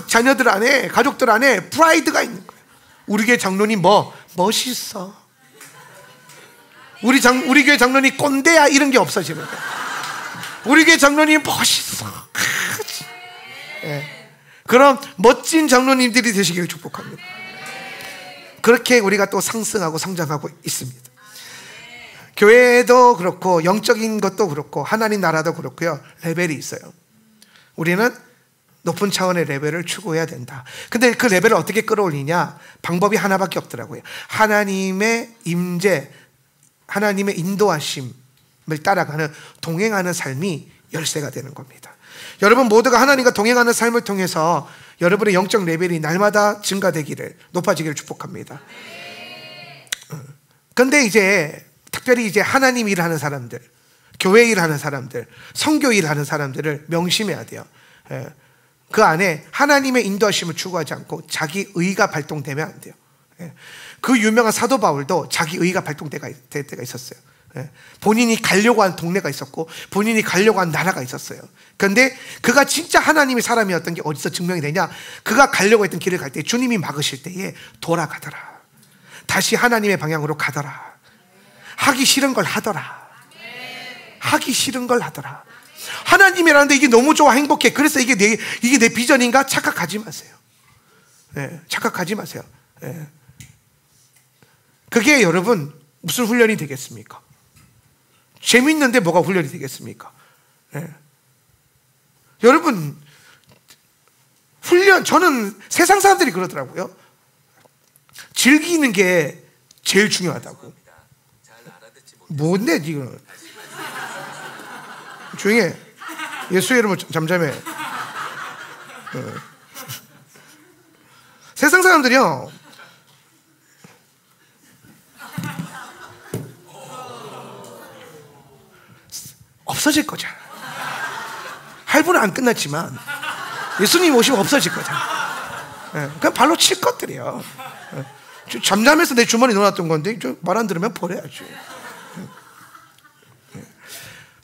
자녀들 안에, 가족들 안에 프라이드가 있는 거예요. 우리 교회 장로님 멋있어. 우리 교회 장로님 꼰대야, 이런 게 없어지는 거예요. 우리 교회 장로님 멋있어. 네. 그럼 멋진 장로님들이 되시기를 축복합니다. 그렇게 우리가 또 상승하고 성장하고 있습니다. 교회도 그렇고 영적인 것도 그렇고 하나님 나라도 그렇고요, 레벨이 있어요. 우리는 높은 차원의 레벨을 추구해야 된다. 근데 그 레벨을 어떻게 끌어올리냐? 방법이 하나밖에 없더라고요. 하나님의 임재, 하나님의 인도하심을 따라가는, 동행하는 삶이 열쇠가 되는 겁니다. 여러분 모두가 하나님과 동행하는 삶을 통해서 여러분의 영적 레벨이 날마다 증가되기를, 높아지기를 축복합니다. 근데 이제 특별히 이제 하나님 일하는 사람들, 교회 일하는 사람들, 선교 일하는 사람들을 명심해야 돼요. 그 안에 하나님의 인도하심을 추구하지 않고 자기 의가 발동되면 안 돼요. 그 유명한 사도 바울도 자기 의가 발동될 때가 있었어요. 본인이 가려고 한 동네가 있었고 본인이 가려고 한 나라가 있었어요. 그런데 그가 진짜 하나님의 사람이었던 게 어디서 증명이 되냐? 그가 가려고 했던 길을 갈 때 주님이 막으실 때에 돌아가더라. 다시 하나님의 방향으로 가더라. 하기 싫은 걸 하더라. 하기 싫은 걸 하더라. 하나님이라는데 이게 너무 좋아, 행복해. 그래서 이게 내 비전인가? 착각하지 마세요. 착각하지 마세요. 그게 여러분 무슨 훈련이 되겠습니까? 재밌는데 뭐가 훈련이 되겠습니까? 여러분 훈련, 저는 세상 사람들이 그러더라고요. 즐기는 게 제일 중요하다고. 뭔데 지금? 조용히 해. 예수의 이름으로 잠잠해. 세상 사람들이요, 없어질 거잖아. 할부는 안 끝났지만 예수님 오시면 없어질 거잖아. 그냥 발로 칠 것들이에요. 잠잠해서 내 주머니 넣어놨던 건데 말 안 들으면 버려야지.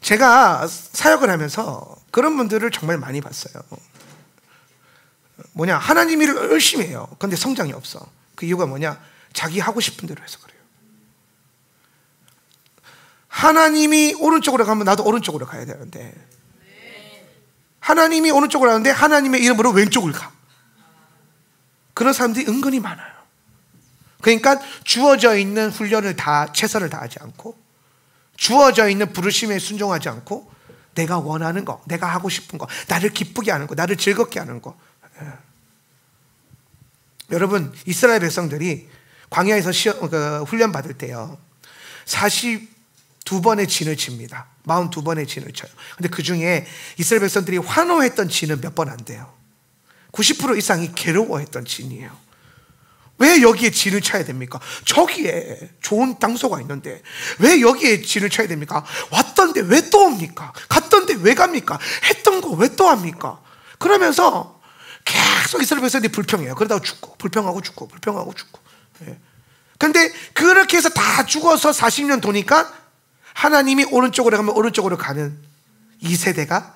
제가 사역을 하면서 그런 분들을 정말 많이 봤어요. 뭐냐, 하나님 일을 열심히 해요. 그런데 성장이 없어. 그 이유가 뭐냐? 자기 하고 싶은 대로 해서 그래요. 하나님이 오른쪽으로 가면 나도 오른쪽으로 가야 되는데, 하나님이 오른쪽으로 가는데 하나님의 이름으로 왼쪽을 가. 그런 사람들이 은근히 많아요. 그러니까 주어져 있는 훈련을 다, 최선을 다하지 않고, 주어져 있는 부르심에 순종하지 않고 내가 원하는 거, 내가 하고 싶은 거, 나를 기쁘게 하는 거, 나를 즐겁게 하는 거. 여러분 이스라엘 백성들이 광야에서 훈련 받을 때요, 42번의 진을 칩니다. 42번의 진을 쳐요. 근데 그 중에 이스라엘 백성들이 환호했던 진은 몇 번 안 돼요. 90% 이상이 괴로워했던 진이에요. 왜 여기에 진을 쳐야 됩니까? 저기에 좋은 장소가 있는데 왜 여기에 진을 쳐야 됩니까? 왔던데 왜 또 옵니까? 갔던데 왜 갑니까? 했던 거 왜 또 합니까? 그러면서 계속 이스라엘 백성들이 불평해요. 그러다가 죽고, 불평하고 죽고, 불평하고 죽고. 그런데 그렇게 해서 다 죽어서 40년 도니까 하나님이 오른쪽으로 가면 오른쪽으로 가는 이 세대가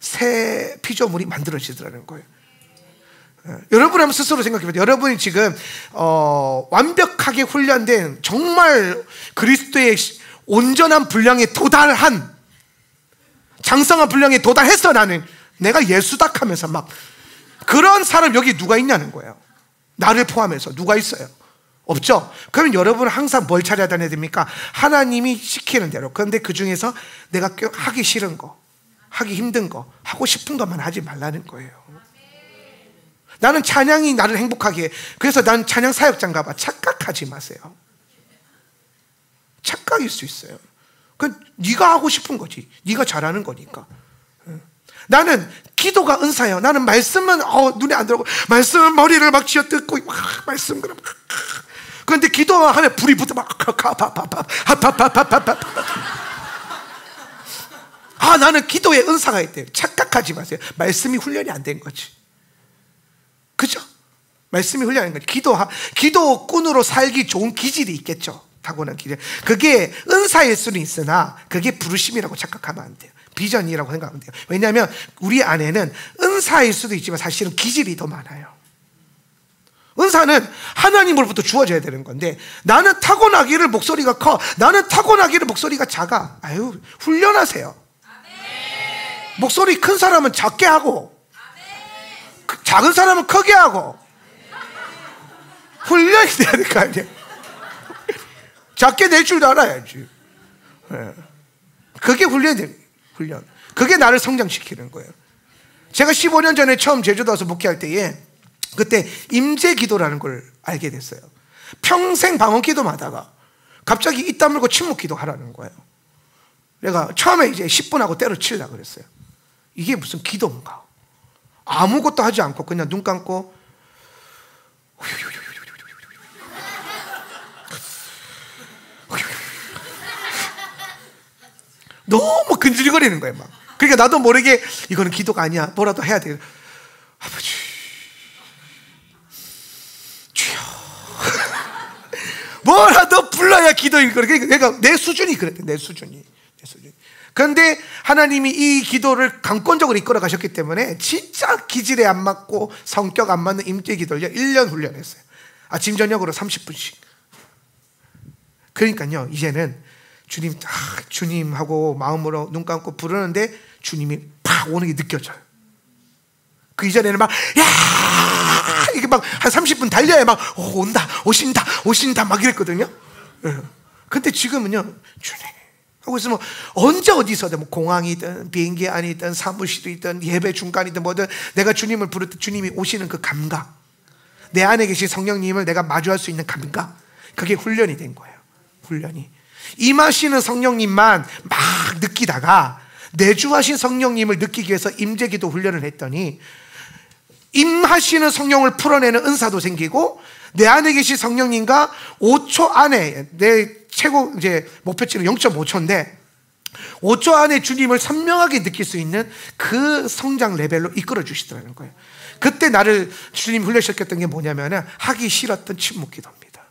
새 피조물이 만들어지더라는 거예요. 여러분 한번 스스로 생각해보세요. 여러분이 지금 완벽하게 훈련된, 정말 그리스도의 온전한 분량에 도달한, 장성한 분량에 도달해서 나는 내가 예수다 하면서 막 그런 사람 여기 누가 있냐는 거예요. 나를 포함해서 누가 있어요? 없죠? 그럼 여러분은 항상 뭘 찾아야 됩니까? 하나님이 시키는 대로. 그런데 그 중에서 내가 하기 싫은 거, 하기 힘든 거, 하고 싶은 것만 하지 말라는 거예요. 나는 찬양이 나를 행복하게 해. 그래서 난 찬양 사역자인가 봐. 착각하지 마세요. 착각일 수 있어요. 그건 네가 하고 싶은 거지. 네가 잘하는 거니까. 나는 기도가 은사예요. 나는 말씀은 눈에 안 들어오고, 말씀은 머리를 막 쥐어뜯고 말씀 그럼. 그런데 기도하면 불이 붙어 막 나는 기도에 은사가 있대요. 착각하지 마세요. 말씀이 훈련이 안 된 거지. 그죠? 말씀이 훈련이 안 된 거지. 기도꾼으로 살기 좋은 기질이 있겠죠. 타고난 기질. 그게 은사일 수는 있으나 그게 부르심이라고 착각하면 안 돼요. 비전이라고 생각하면 돼요. 왜냐하면 우리 안에는 은사일 수도 있지만 사실은 기질이 더 많아요. 은사는 하나님으로부터 주어져야 되는 건데, 나는 타고나기를 목소리가 커, 나는 타고나기를 목소리가 작아. 아유, 훈련하세요. 목소리 큰 사람은 작게 하고, 작은 사람은 크게 하고, 훈련이 돼야 될 거 아니에요. 작게 낼 줄도 알아야지. 그게 훈련이 돼요. 훈련. 그게 나를 성장시키는 거예요. 제가 15년 전에 처음 제주도 와서 목회할 때에 그때 임재 기도라는 걸 알게 됐어요. 평생 방언 기도하다가 갑자기 입 다물고 침묵 기도 하라는 거예요. 내가 처음에 이제 10분 하고 때려치려고 그랬어요. 이게 무슨 기도인가? 아무것도 하지 않고 그냥 눈 감고 너무 근질거리는 거예요, 막. 그러니까 나도 모르게 이거는 기도가 아니야, 뭐라도 해야 돼. 아버지, 주여. 뭐라도 불러야 기도인 거예요. 그러니까 내 수준이 그랬대, 내 수준이. 그런데 하나님이 이 기도를 강권적으로 이끌어 가셨기 때문에 진짜 기질에 안 맞고 성격 안 맞는 임재 기도를 1년 훈련했어요. 아침 저녁으로 30분씩. 그러니까요, 이제는 주님하고 마음으로 눈 감고 부르는데 주님이 팍 오는 게 느껴져요. 그 이전에는 막, 야! 이게 막 한 30분 달려야 막, 온다, 오신다, 막 이랬거든요. 근데 지금은요, 주님. 하고 있으면 언제 어디서든 뭐 공항이든 비행기 안이든 사무실이든 예배 중간이든 뭐든 내가 주님을 부를 때 주님이 오시는 그 감각, 내 안에 계신 성령님을 내가 마주할 수 있는 감각, 그게 훈련이 된 거예요. 훈련이. 임하시는 성령님만 막 느끼다가 내주하신 성령님을 느끼기 위해서 임재기도 훈련을 했더니 임하시는 성령을 풀어내는 은사도 생기고, 내 안에 계신 성령님과 5초 안에, 내 최고 이제 목표치는 0.5초인데 5초 안에 주님을 선명하게 느낄 수 있는 그 성장 레벨로 이끌어 주시더라는 거예요. 그때 나를 주님 훈련시켰던 게 뭐냐면 하기 싫었던 침묵 기도입니다.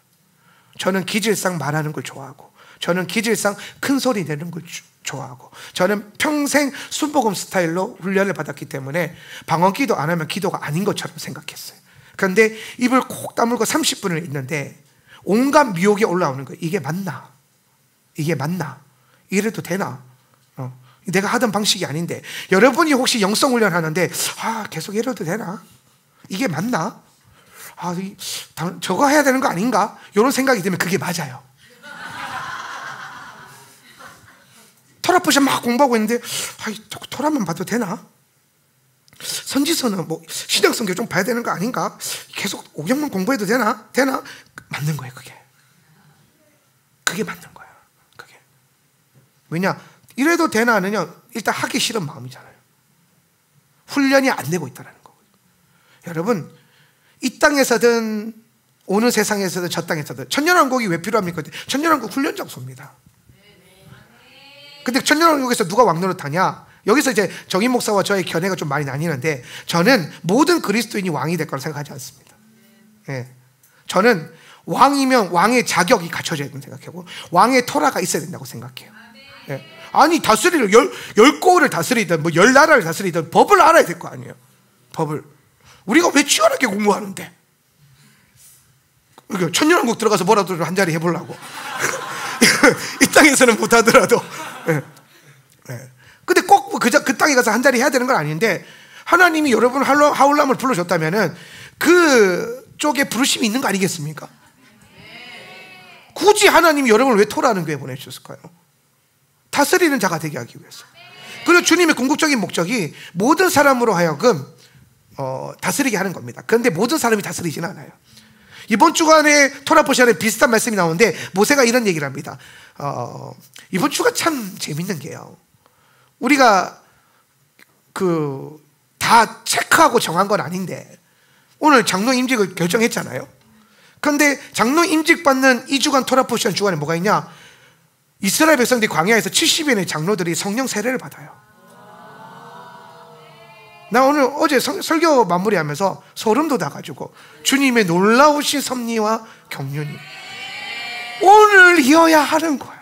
저는 기질상 말하는 걸 좋아하고, 저는 기질상 큰 소리 내는 걸 좋아하고, 저는 평생 순복음 스타일로 훈련을 받았기 때문에 방언 기도 안 하면 기도가 아닌 것처럼 생각했어요. 그런데 입을 콕 다물고 30분을 있는데 온갖 미혹이 올라오는 거예요. 이게 맞나? 이게 맞나? 이래도 되나? 내가 하던 방식이 아닌데. 여러분이 혹시 영성 훈련 하는데 계속 이래도 되나? 이게 맞나? 저거 해야 되는 거 아닌가? 이런 생각이 들면 그게 맞아요. 토라포션 막 공부하고 있는데 토라만 봐도 되나? 선지서는 뭐 신약성경 좀 봐야 되는 거 아닌가? 계속 오경만 공부해도 되나? 맞는 거예요. 그게 맞는 거예요. 그게. 왜냐? 이래도 되나 하느냐? 일단 하기 싫은 마음이잖아요. 훈련이 안 되고 있다는 거거든요. 여러분, 이 땅에서든 오는 세상에서든 저 땅에서든 천년왕국이 왜 필요합니까? 천년왕국 훈련 장소입니다. 근데 천년왕국에서 누가 왕 노릇하냐? 여기서 이제 정인 목사와 저의 견해가 좀 많이 나뉘는데, 저는 모든 그리스도인이 왕이 될 거라고 생각하지 않습니다. 저는 왕이면 왕의 자격이 갖춰져야 된다고 생각하고, 왕의 토라가 있어야 된다고 생각해요. 아니, 다스리를 열 고을을 다스리든 뭐 10나라를 다스리든 법을 알아야 될 거 아니에요. 법을. 우리가 왜 치열하게 공부하는데? 천년왕국 들어가서 뭐라도 한 자리 해보려고. 이 땅에서는 못하더라도. 근데 꼭 그 땅에 가서 한 자리 해야 되는 건 아닌데, 하나님이 여러분 하울람을 불러줬다면은 그 쪽에 부르심이 있는 거 아니겠습니까? 굳이 하나님이 여러분을 왜 토라는 교회에 보내주셨을까요? 다스리는 자가 되게 하기 위해서. 그리고 주님의 궁극적인 목적이 모든 사람으로 하여금 다스리게 하는 겁니다. 그런데 모든 사람이 다스리지는 않아요. 이번 주간에 토라포션에 비슷한 말씀이 나오는데 모세가 이런 얘기를 합니다. 이번 주가 참 재밌는 게요, 우리가 다 체크하고 정한 건 아닌데 오늘 장로 임직을 결정했잖아요. 그런데 장로 임직 받는 2주간 토라 포션 주간에 뭐가 있냐? 이스라엘 백성들이 광야에서 70인의 장로들이 성령 세례를 받아요. 나 오늘 어제 설교 마무리하면서 소름 돋아가지고 주님의 놀라우신 섭리와 경륜이 오늘이어야 하는 거야.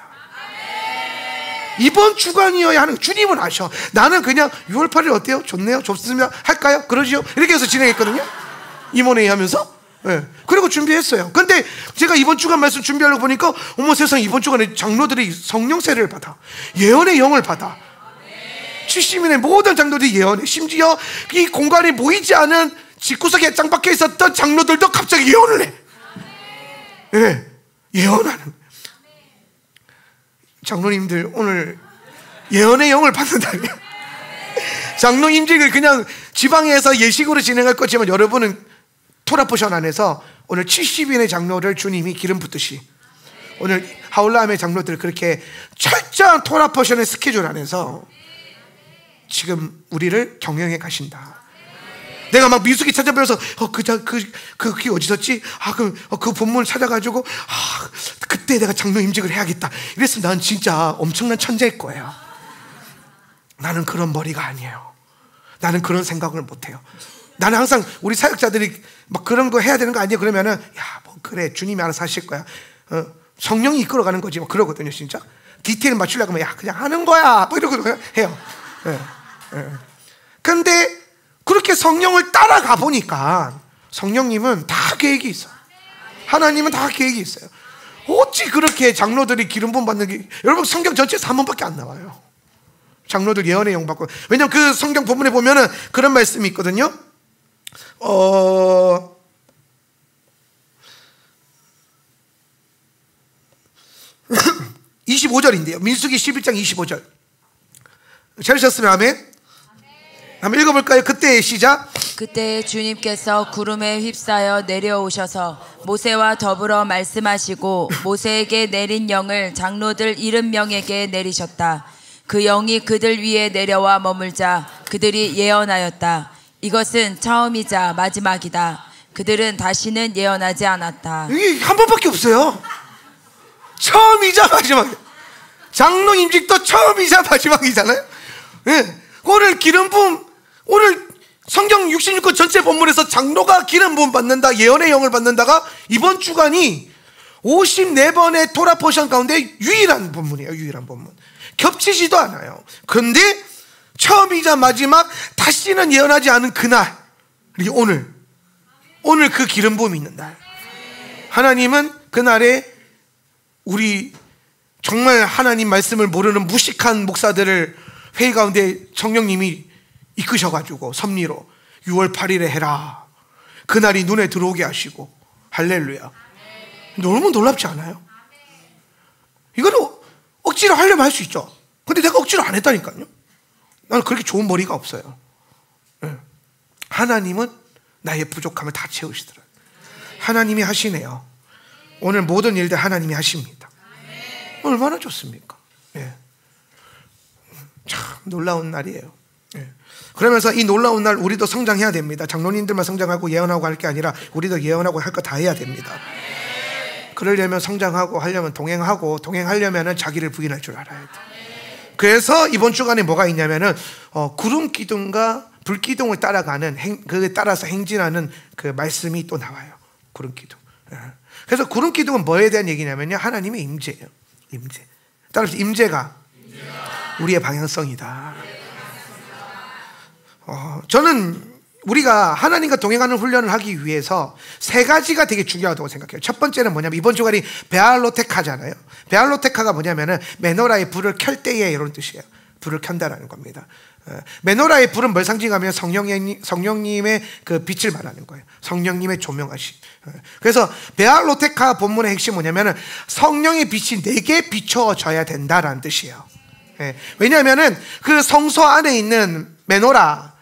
이번 주간이어야 하는, 주님은 아셔. 나는 그냥 6월 8일 어때요? 좋네요? 좋습니다. 할까요? 그러지요? 이렇게 해서 진행했거든요. 임원회의 하면서. 네. 그리고 준비했어요. 근데 제가 이번 주간 말씀 준비하려고 보니까 어머 세상에, 이번 주간에 장로들이 성령 세례를 받아, 예언의 영을 받아. 70인의 모든 장로들이 예언해. 심지어 이 공간에 보이지 않은 집구석에 짱 박혀 있었던 장로들도 갑자기 예언을 해. 네. 예언하는. 장로님들 오늘 예언의 영을 받는다면 장로 임직을 그냥 지방에서 예식으로 진행할 거지만 여러분은 토라 포션 안에서 오늘 70인의 장로를 주님이 기름 붓듯이 오늘 하울람의 장로들 그렇게 철저한 토라 포션의 스케줄 안에서 지금 우리를 경영해 가신다. 내가 막 미숙이 찾아보면서 그게 어디 있었지? 그 본문을 찾아가지고 그때 내가 장로 임직을 해야겠다 이랬으면 나는 진짜 엄청난 천재일 거예요. 나는 그런 머리가 아니에요. 나는 그런 생각을 못해요. 나는 항상 우리 사역자들이 막 그런 거 해야 되는 거 아니야 그러면은 뭐 그래 주님이 알아서 하실 거야. 성령이 이끌어가는 거지 뭐 그러거든요. 진짜 디테일 맞추려고 하면 그냥 하는 거야 뭐 이러고 해요. 근데 그렇게 성령을 따라가 보니까 성령님은 다 계획이 있어. 하나님은 다 계획이 있어요. 어찌 그렇게 장로들이 기름 부음 받는 게, 여러분 성경 전체에서 한 번밖에 안 나와요. 장로들 예언의 영 받고. 왜냐면 그 성경 본문에 보면은 그런 말씀이 있거든요. 25절인데요 민수기 11장 25절 찾으셨으면 아멘. 한번 읽어볼까요? 그때의 시작. 그때 주님께서 구름에 휩싸여 내려오셔서 모세와 더불어 말씀하시고 모세에게 내린 영을 장로들 70명에게 내리셨다. 그 영이 그들 위에 내려와 머물자 그들이 예언하였다. 이것은 처음이자 마지막이다. 그들은 다시는 예언하지 않았다. 이게 한 번밖에 없어요. 처음이자 마지막. 장로 임직도 처음이자 마지막이잖아요. 네. 오늘 기름 부음, 오늘 성경 66권 전체 본문에서 장로가 기름 부음 받는다, 예언의 영을 받는다가 이번 주간이 54번의 토라 포션 가운데 유일한 본문이에요. 유일한 본문. 겹치지도 않아요. 그런데 처음이자 마지막, 다시는 예언하지 않은 그날이 오늘 그 기름 부음이 있는 날. 하나님은 그날에 우리 정말 하나님 말씀을 모르는 무식한 목사들을 회의 가운데 성령님이 이끄셔가지고 섭리로 6월 8일에 해라. 그날이 눈에 들어오게 하시고. 할렐루야. 너무 놀랍지 않아요? 이거는 억지로 하려면 할 수 있죠. 근데 내가 억지로 안 했다니까요. 나는 그렇게 좋은 머리가 없어요. 하나님은 나의 부족함을 다 채우시더라고요. 하나님이 하시네요. 오늘 모든 일들 하나님이 하십니다. 얼마나 좋습니까? 참 놀라운 날이에요. 그러면서 이 놀라운 날 우리도 성장해야 됩니다. 장로님들만 성장하고 예언하고 할 게 아니라 우리도 예언하고 할 거 다 해야 됩니다. 그러려면 성장하고 하려면 동행하고, 동행하려면 자기를 부인할 줄 알아야 돼. 그래서 이번 주간에 뭐가 있냐면은 구름 기둥과 불 기둥을 따라가는 그에 따라서 행진하는 그 말씀이 또 나와요. 구름 기둥. 그래서 구름 기둥은 뭐에 대한 얘기냐면요, 하나님의 임재예요. 임재. 따라서 임재가 우리의 방향성이다. 저는 우리가 하나님과 동행하는 훈련을 하기 위해서 세 가지가 되게 중요하다고 생각해요. 첫 번째는 뭐냐면 이번 주간이 베알로테카잖아요. 베알로테카가 뭐냐면은 메노라의 불을 켤 때에 이런 뜻이에요. 불을 켠다라는 겁니다. 메노라의 불은 뭘 상징하면 성령님의 그 빛을 말하는 거예요. 성령님의 조명하심. 그래서 베알로테카 본문의 핵심이 뭐냐면은 성령의 빛이 내게 비춰져야 된다라는 뜻이에요. 왜냐하면은 그 성소 안에 있는 메노라는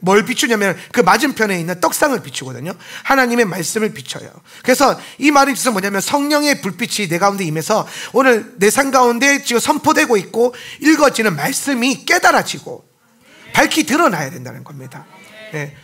뭘 비추냐면 그 맞은편에 있는 떡상을 비추거든요. 하나님의 말씀을 비춰요. 그래서 이 말이 있어서 뭐냐면 성령의 불빛이 내 가운데 임해서 오늘 내 삶 가운데 지금 선포되고 있고 읽어지는 말씀이 깨달아지고 밝히 드러나야 된다는 겁니다. 예.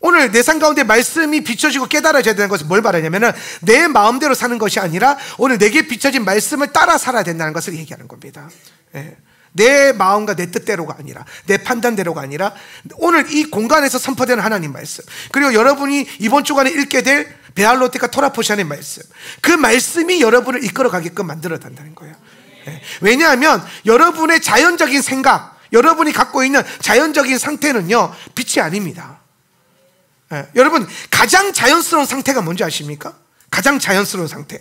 오늘 내 삶 가운데 말씀이 비춰지고 깨달아져야 되는 것은 뭘 말하냐면은 내 마음대로 사는 것이 아니라 오늘 내게 비춰진 말씀을 따라 살아야 된다는 것을 얘기하는 겁니다. 예. 내 마음과 내 뜻대로가 아니라, 내 판단대로가 아니라 오늘 이 공간에서 선포되는 하나님 말씀, 그리고 여러분이 이번 주간에 읽게 될 베알로테카 토라포시안의 말씀, 그 말씀이 여러분을 이끌어가게끔 만들어야 된다는 거예요. 예. 왜냐하면 여러분의 자연적인 생각, 여러분이 갖고 있는 자연적인 상태는요, 빛이 아닙니다. 예. 여러분, 가장 자연스러운 상태가 뭔지 아십니까? 가장 자연스러운 상태,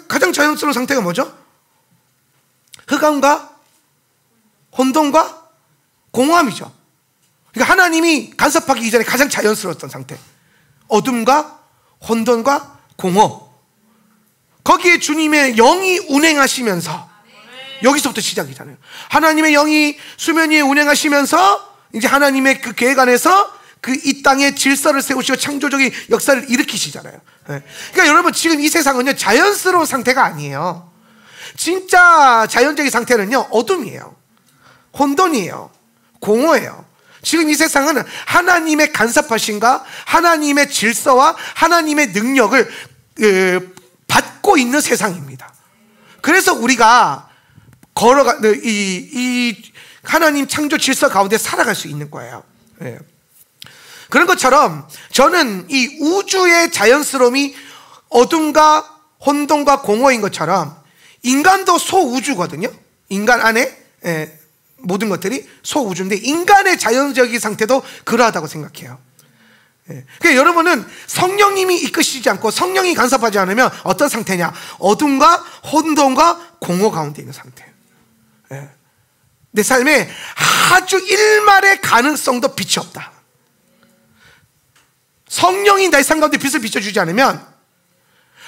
가장 자연스러운 상태가 뭐죠? 흑암과 혼돈과 공허함이죠. 그러니까 하나님이 간섭하기 이전에 가장 자연스러웠던 상태, 어둠과 혼돈과 공허, 거기에 주님의 영이 운행하시면서, 여기서부터 시작이잖아요. 하나님의 영이 수면 위에 운행하시면서 이제 하나님의 그 계획 안에서 그 이 땅에 질서를 세우시고 창조적인 역사를 일으키시잖아요. 그러니까 여러분, 지금 이 세상은요, 자연스러운 상태가 아니에요. 진짜 자연적인 상태는요, 어둠이에요, 혼돈이에요, 공허예요. 지금 이 세상은 하나님의 간섭하심과 하나님의 질서와 하나님의 능력을 받고 있는 세상입니다. 그래서 우리가 걸어가 이 하나님 창조 질서 가운데 살아갈 수 있는 거예요. 예. 그런 것처럼 저는 이 우주의 자연스러움이 어둠과 혼돈과 공허인 것처럼 인간도 소우주거든요. 인간 안에 모든 것들이 소우주인데 인간의 자연적인 상태도 그러하다고 생각해요. 그러니까 여러분은 성령님이 이끄시지 않고 성령이 간섭하지 않으면 어떤 상태냐? 어둠과 혼돈과 공허 가운데 있는 상태예요. 내 삶에 아주 일말의 가능성도 빛이 없다. 성령이 내 삶 가운데 빛을 비춰주지 않으면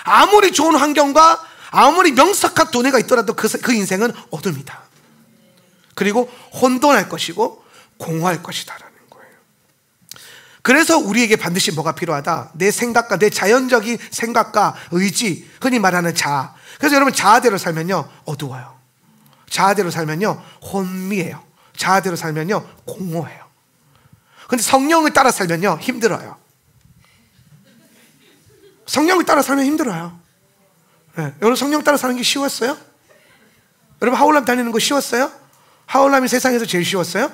아무리 좋은 환경과 아무리 명석한 돈에가 있더라도 그 인생은 어둠이다. 그리고 혼돈할 것이고 공허할 것이다라는 거예요. 그래서 우리에게 반드시 뭐가 필요하다? 내 생각과 내 자연적인 생각과 의지, 흔히 말하는 자아. 그래서 여러분, 자아대로 살면요, 어두워요. 자아대로 살면요, 혼미해요. 자아대로 살면요, 공허해요. 근데 성령을 따라 살면요, 힘들어요. 성령을 따라 살면 힘들어요. 네. 여러분, 성령 따라 사는 게 쉬웠어요? 여러분, 하울람 다니는 거 쉬웠어요? 하울람이 세상에서 제일 쉬웠어요?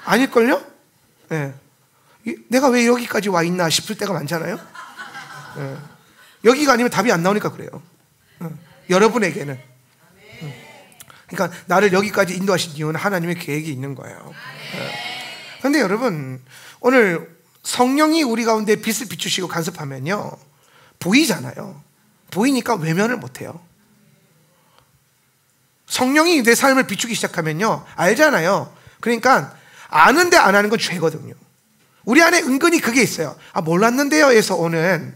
아닐걸요? 네. 내가 왜 여기까지 와 있나 싶을 때가 많잖아요. 네. 여기가 아니면 답이 안 나오니까 그래요. 여러분에게는. 그러니까 나를 여기까지 인도하신 이유는 하나님의 계획이 있는 거예요. 그런데 여러분, 오늘 성령이 우리 가운데 빛을 비추시고 간섭하면요, 보이잖아요. 보이니까 외면을 못해요. 성령이 내 삶을 비추기 시작하면요, 알잖아요. 그러니까 아는데 안 하는 건 죄거든요. 우리 안에 은근히 그게 있어요. 몰랐는데요 에서 오는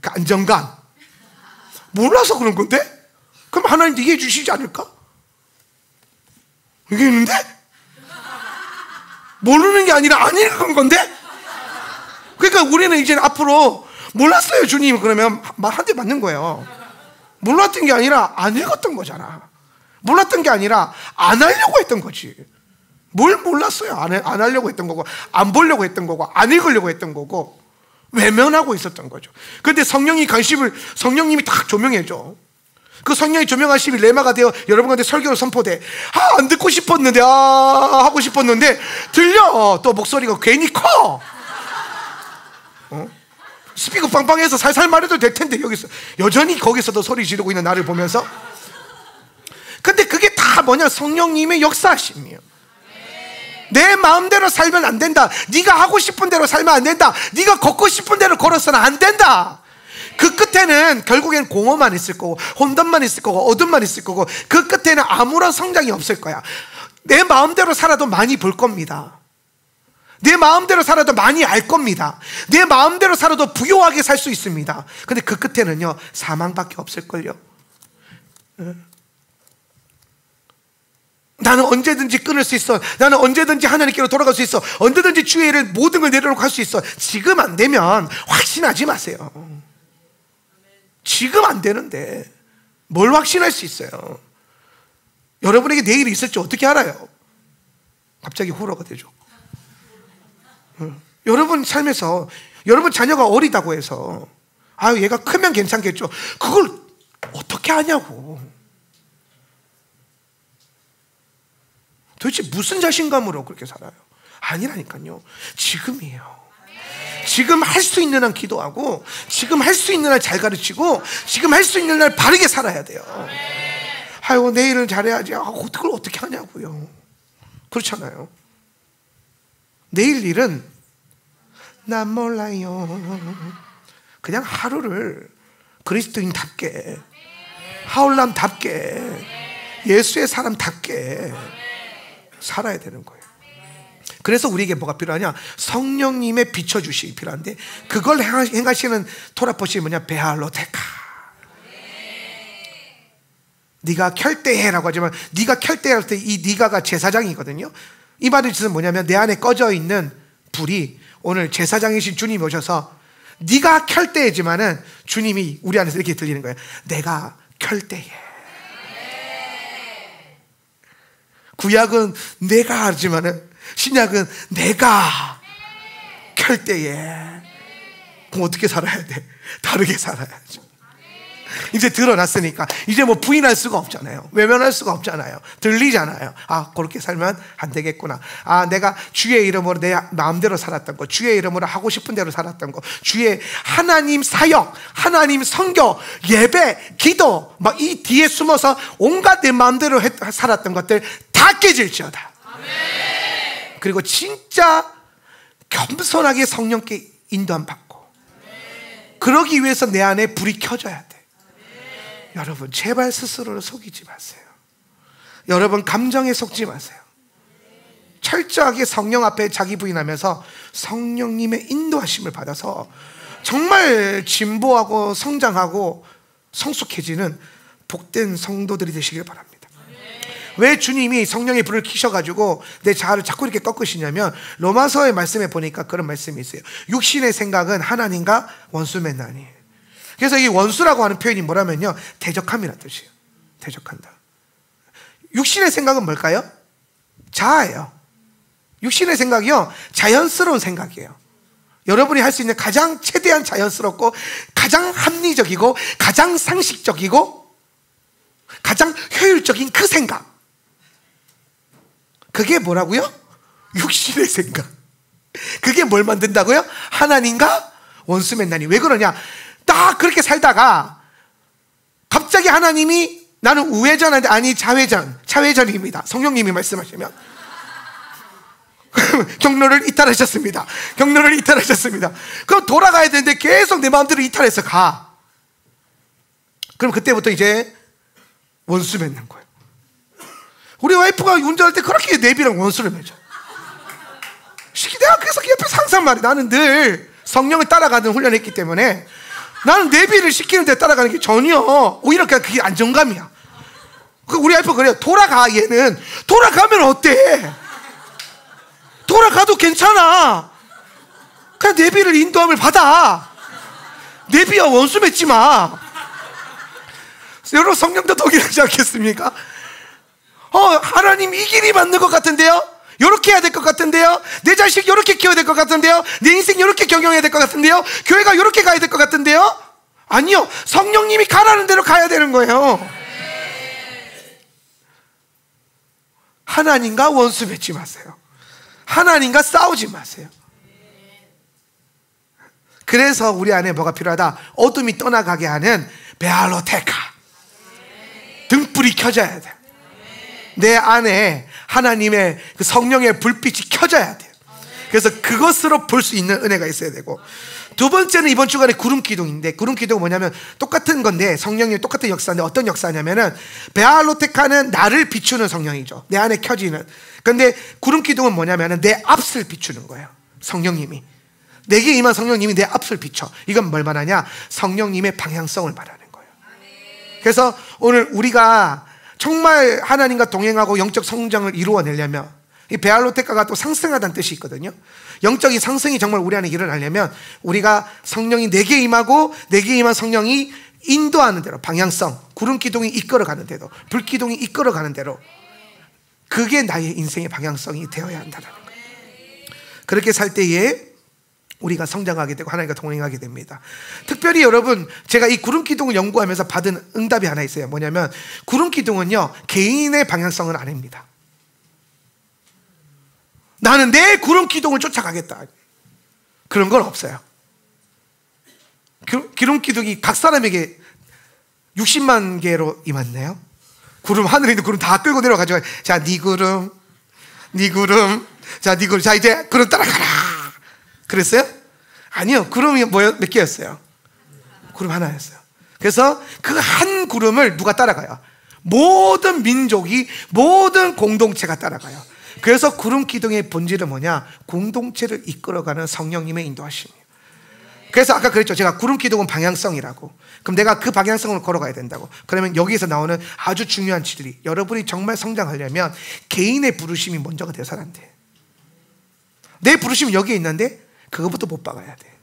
그 안정감. 몰라서 그런 건데? 그럼 하나님 이해해 주시지 않을까? 이게 있는데? 모르는 게 아니라 안 읽은 건데? 그러니까 우리는 이제 앞으로 몰랐어요 주님 그러면 말 한 대 맞는 거예요. 몰랐던 게 아니라 안 읽었던 거잖아. 몰랐던 게 아니라 안 하려고 했던 거지. 뭘 몰랐어요? 안 하려고 했던 거고, 안 보려고 했던 거고, 안 읽으려고 했던 거고, 외면하고 있었던 거죠. 그런데 성령님이 딱 조명해줘. 그 성령이 조명하심이 레마가 되어 여러분한테 설교로 선포돼. 안 듣고 싶었는데, 하고 싶었는데 들려. 또 목소리가 괜히 커. 스피커 빵빵해서 살살 말해도 될 텐데 여기서 여전히 거기서도 소리 지르고 있는 나를 보면서. 근데 그게 다 뭐냐? 성령님의 역사하심이에요. 내 마음대로 살면 안 된다. 네가 하고 싶은 대로 살면 안 된다. 네가 걷고 싶은 대로 걸어서는 안 된다. 그 끝에는 결국엔 공허만 있을 거고, 혼돈만 있을 거고, 어둠만 있을 거고, 그 끝에는 아무런 성장이 없을 거야. 내 마음대로 살아도 많이 볼 겁니다. 내 마음대로 살아도 많이 알 겁니다. 내 마음대로 살아도 부유하게 살 수 있습니다. 근데 그 끝에는요, 사망밖에 없을걸요. 나는 언제든지 끊을 수 있어. 나는 언제든지 하나님께로 돌아갈 수 있어. 언제든지 주의 일을 모든 걸 내려놓고 할 수 있어. 지금 안 되면 확신하지 마세요. 지금 안 되는데 뭘 확신할 수 있어요? 여러분에게 내일이 있을지 어떻게 알아요? 갑자기 호러가 되죠. 여러분 삶에서 여러분 자녀가 어리다고 해서 아유 얘가 크면 괜찮겠죠. 그걸 어떻게 아냐고. 도대체 무슨 자신감으로 그렇게 살아요? 아니라니까요. 지금이에요. 지금 할 수 있는 한 기도하고, 지금 할 수 있는 한 잘 가르치고, 지금 할 수 있는 한 바르게 살아야 돼요. 아이고 내일은 잘해야지. 그걸 어떻게 하냐고요. 그렇잖아요. 내일 일은 난 몰라요. 그냥 하루를 그리스도인답게, 하울람답게, 예수의 사람답게 살아야 되는 거예요. 그래서 우리에게 뭐가 필요하냐? 성령님의 비춰주심이 필요한데, 그걸 행하시는 토라포시 뭐냐? 베알로테카. 네가 켤때해라고 하지만, 네가 켤때 할 때 이 네가가 제사장이거든요. 이 말의 뜻은 뭐냐면, 내 안에 꺼져 있는 불이 오늘 제사장이신 주님이 오셔서 네가 켤때지만은 주님이 우리 안에서 이렇게 들리는 거예요. 내가 켤때해. 구약은 내가 하지만은 신약은 내가 켤때에. 그럼 어떻게 살아야 돼? 다르게 살아야죠. 이제 드러났으니까 이제 뭐 부인할 수가 없잖아요. 외면할 수가 없잖아요. 들리잖아요. 아 그렇게 살면 안 되겠구나. 아 내가 주의 이름으로 내 마음대로 살았던 거, 주의 이름으로 하고 싶은 대로 살았던 거, 주의 하나님 사역, 하나님 선교, 예배, 기도 막 이 뒤에 숨어서 온갖 내 마음대로 살았던 것들 다 깨질지어다. 그리고 진짜 겸손하게 성령께 인도함 받고, 그러기 위해서 내 안에 불이 켜져야 돼. 여러분 제발 스스로를 속이지 마세요. 여러분 감정에 속지 마세요. 철저하게 성령 앞에 자기 부인하면서 성령님의 인도하심을 받아서 정말 진보하고 성장하고 성숙해지는 복된 성도들이 되시길 바랍니다. 왜 주님이 성령의 불을 켜셔가지고 내 자아를 자꾸 이렇게 꺾으시냐면, 로마서의 말씀에 보니까 그런 말씀이 있어요. 육신의 생각은 하나님과 원수맨나니. 그래서 이 원수라고 하는 표현이 뭐라면요, 대적함이라는 뜻이에요. 대적한다. 육신의 생각은 뭘까요? 자아예요. 육신의 생각이요, 자연스러운 생각이에요. 여러분이 할 수 있는 가장 최대한 자연스럽고 가장 합리적이고 가장 상식적이고 가장 효율적인 그 생각, 그게 뭐라고요? 육신의 생각. 그게 뭘 만든다고요? 하나님과 원수맨나니. 왜 그러냐? 딱 그렇게 살다가 갑자기 하나님이 나는 우회전하는데, 아니 차회전입니다. 성령님이 말씀하시면 경로를 이탈하셨습니다. 경로를 이탈하셨습니다. 그럼 돌아가야 되는데 계속 내 마음대로 이탈해서 가. 그럼 그때부터 이제 원수 맺는 거예요. 우리 와이프가 운전할 때 그렇게 내비랑 원수를 맺어. 내가 그래서 옆에서 항상 말해. 나는 늘 성령을 따라가는 훈련을 했기 때문에 나는 내비를 시키는데 따라가는 게 전혀, 오히려 그냥 그게 안정감이야. 우리 와이프 그래요. 돌아가. 얘는 돌아가면 어때? 돌아가도 괜찮아. 그냥 내비를 인도함을 받아. 내비와 원수 맺지 마. 여러분 성령도 동일하지 않겠습니까? 하나님 이 길이 맞는 것 같은데요? 요렇게 해야 될 것 같은데요? 내 자식 요렇게 키워야 될 것 같은데요? 내 인생 요렇게 경영해야 될 것 같은데요? 교회가 요렇게 가야 될 것 같은데요? 아니요, 성령님이 가라는 대로 가야 되는 거예요. 하나님과 원수 맺지 마세요. 하나님과 싸우지 마세요. 그래서 우리 안에 뭐가 필요하다? 어둠이 떠나가게 하는 베알로테카, 등불이 켜져야 돼. 내 안에 하나님의 그 성령의 불빛이 켜져야 돼요. 그래서 그것으로 볼 수 있는 은혜가 있어야 되고, 두 번째는 이번 주간에 구름기둥인데, 구름기둥은 뭐냐면 똑같은 건데, 성령님이 똑같은 역사인데 어떤 역사냐면은, 베알로테카는 나를 비추는 성령이죠. 내 안에 켜지는. 근데 구름기둥은 뭐냐면은 내 앞을 비추는 거예요. 성령님이 내게 임한 성령님이 내 앞을 비춰. 이건 뭘 말하냐? 성령님의 방향성을 말하는 거예요. 그래서 오늘 우리가 정말 하나님과 동행하고 영적 성장을 이루어내려면, 이 베알로테카가 또 상승하다는 뜻이 있거든요. 영적인 상승이 정말 우리 안에 일어나려면 우리가 성령이 내게 임하고 내게 임한 성령이 인도하는 대로, 방향성, 구름 기둥이 이끌어가는 대로, 불 기둥이 이끌어가는 대로, 그게 나의 인생의 방향성이 되어야 한다는 거예요. 그렇게 살 때에 우리가 성장하게 되고 하나님과 동행하게 됩니다. 특별히 여러분, 제가 이 구름 기둥을 연구하면서 받은 응답이 하나 있어요. 뭐냐면, 구름 기둥은요, 개인의 방향성은 아닙니다. 나는 내 구름 기둥을 쫓아가겠다, 그런 건 없어요. 구름 기둥이 각 사람에게 60만 개로 임했네요. 구름, 하늘에 있는 구름 다 끌고 내려가지고, 자, 네 구름, 네 구름, 자, 네 구름, 자, 이제 구름 따라가라, 그랬어요? 아니요. 구름이 몇 개였어요? 구름 하나였어요. 그래서 그 한 구름을 누가 따라가요? 모든 민족이, 모든 공동체가 따라가요. 그래서 구름 기둥의 본질은 뭐냐? 공동체를 이끌어가는 성령님의 인도하심이에요. 그래서 아까 그랬죠. 제가 구름 기둥은 방향성이라고. 그럼 내가 그 방향성을 걸어가야 된다고. 그러면 여기에서 나오는 아주 중요한 진리, 여러분이 정말 성장하려면 개인의 부르심이 먼저가 돼서는 안 돼. 내 부르심이 여기에 있는데 그거부터 못 박아야 돼.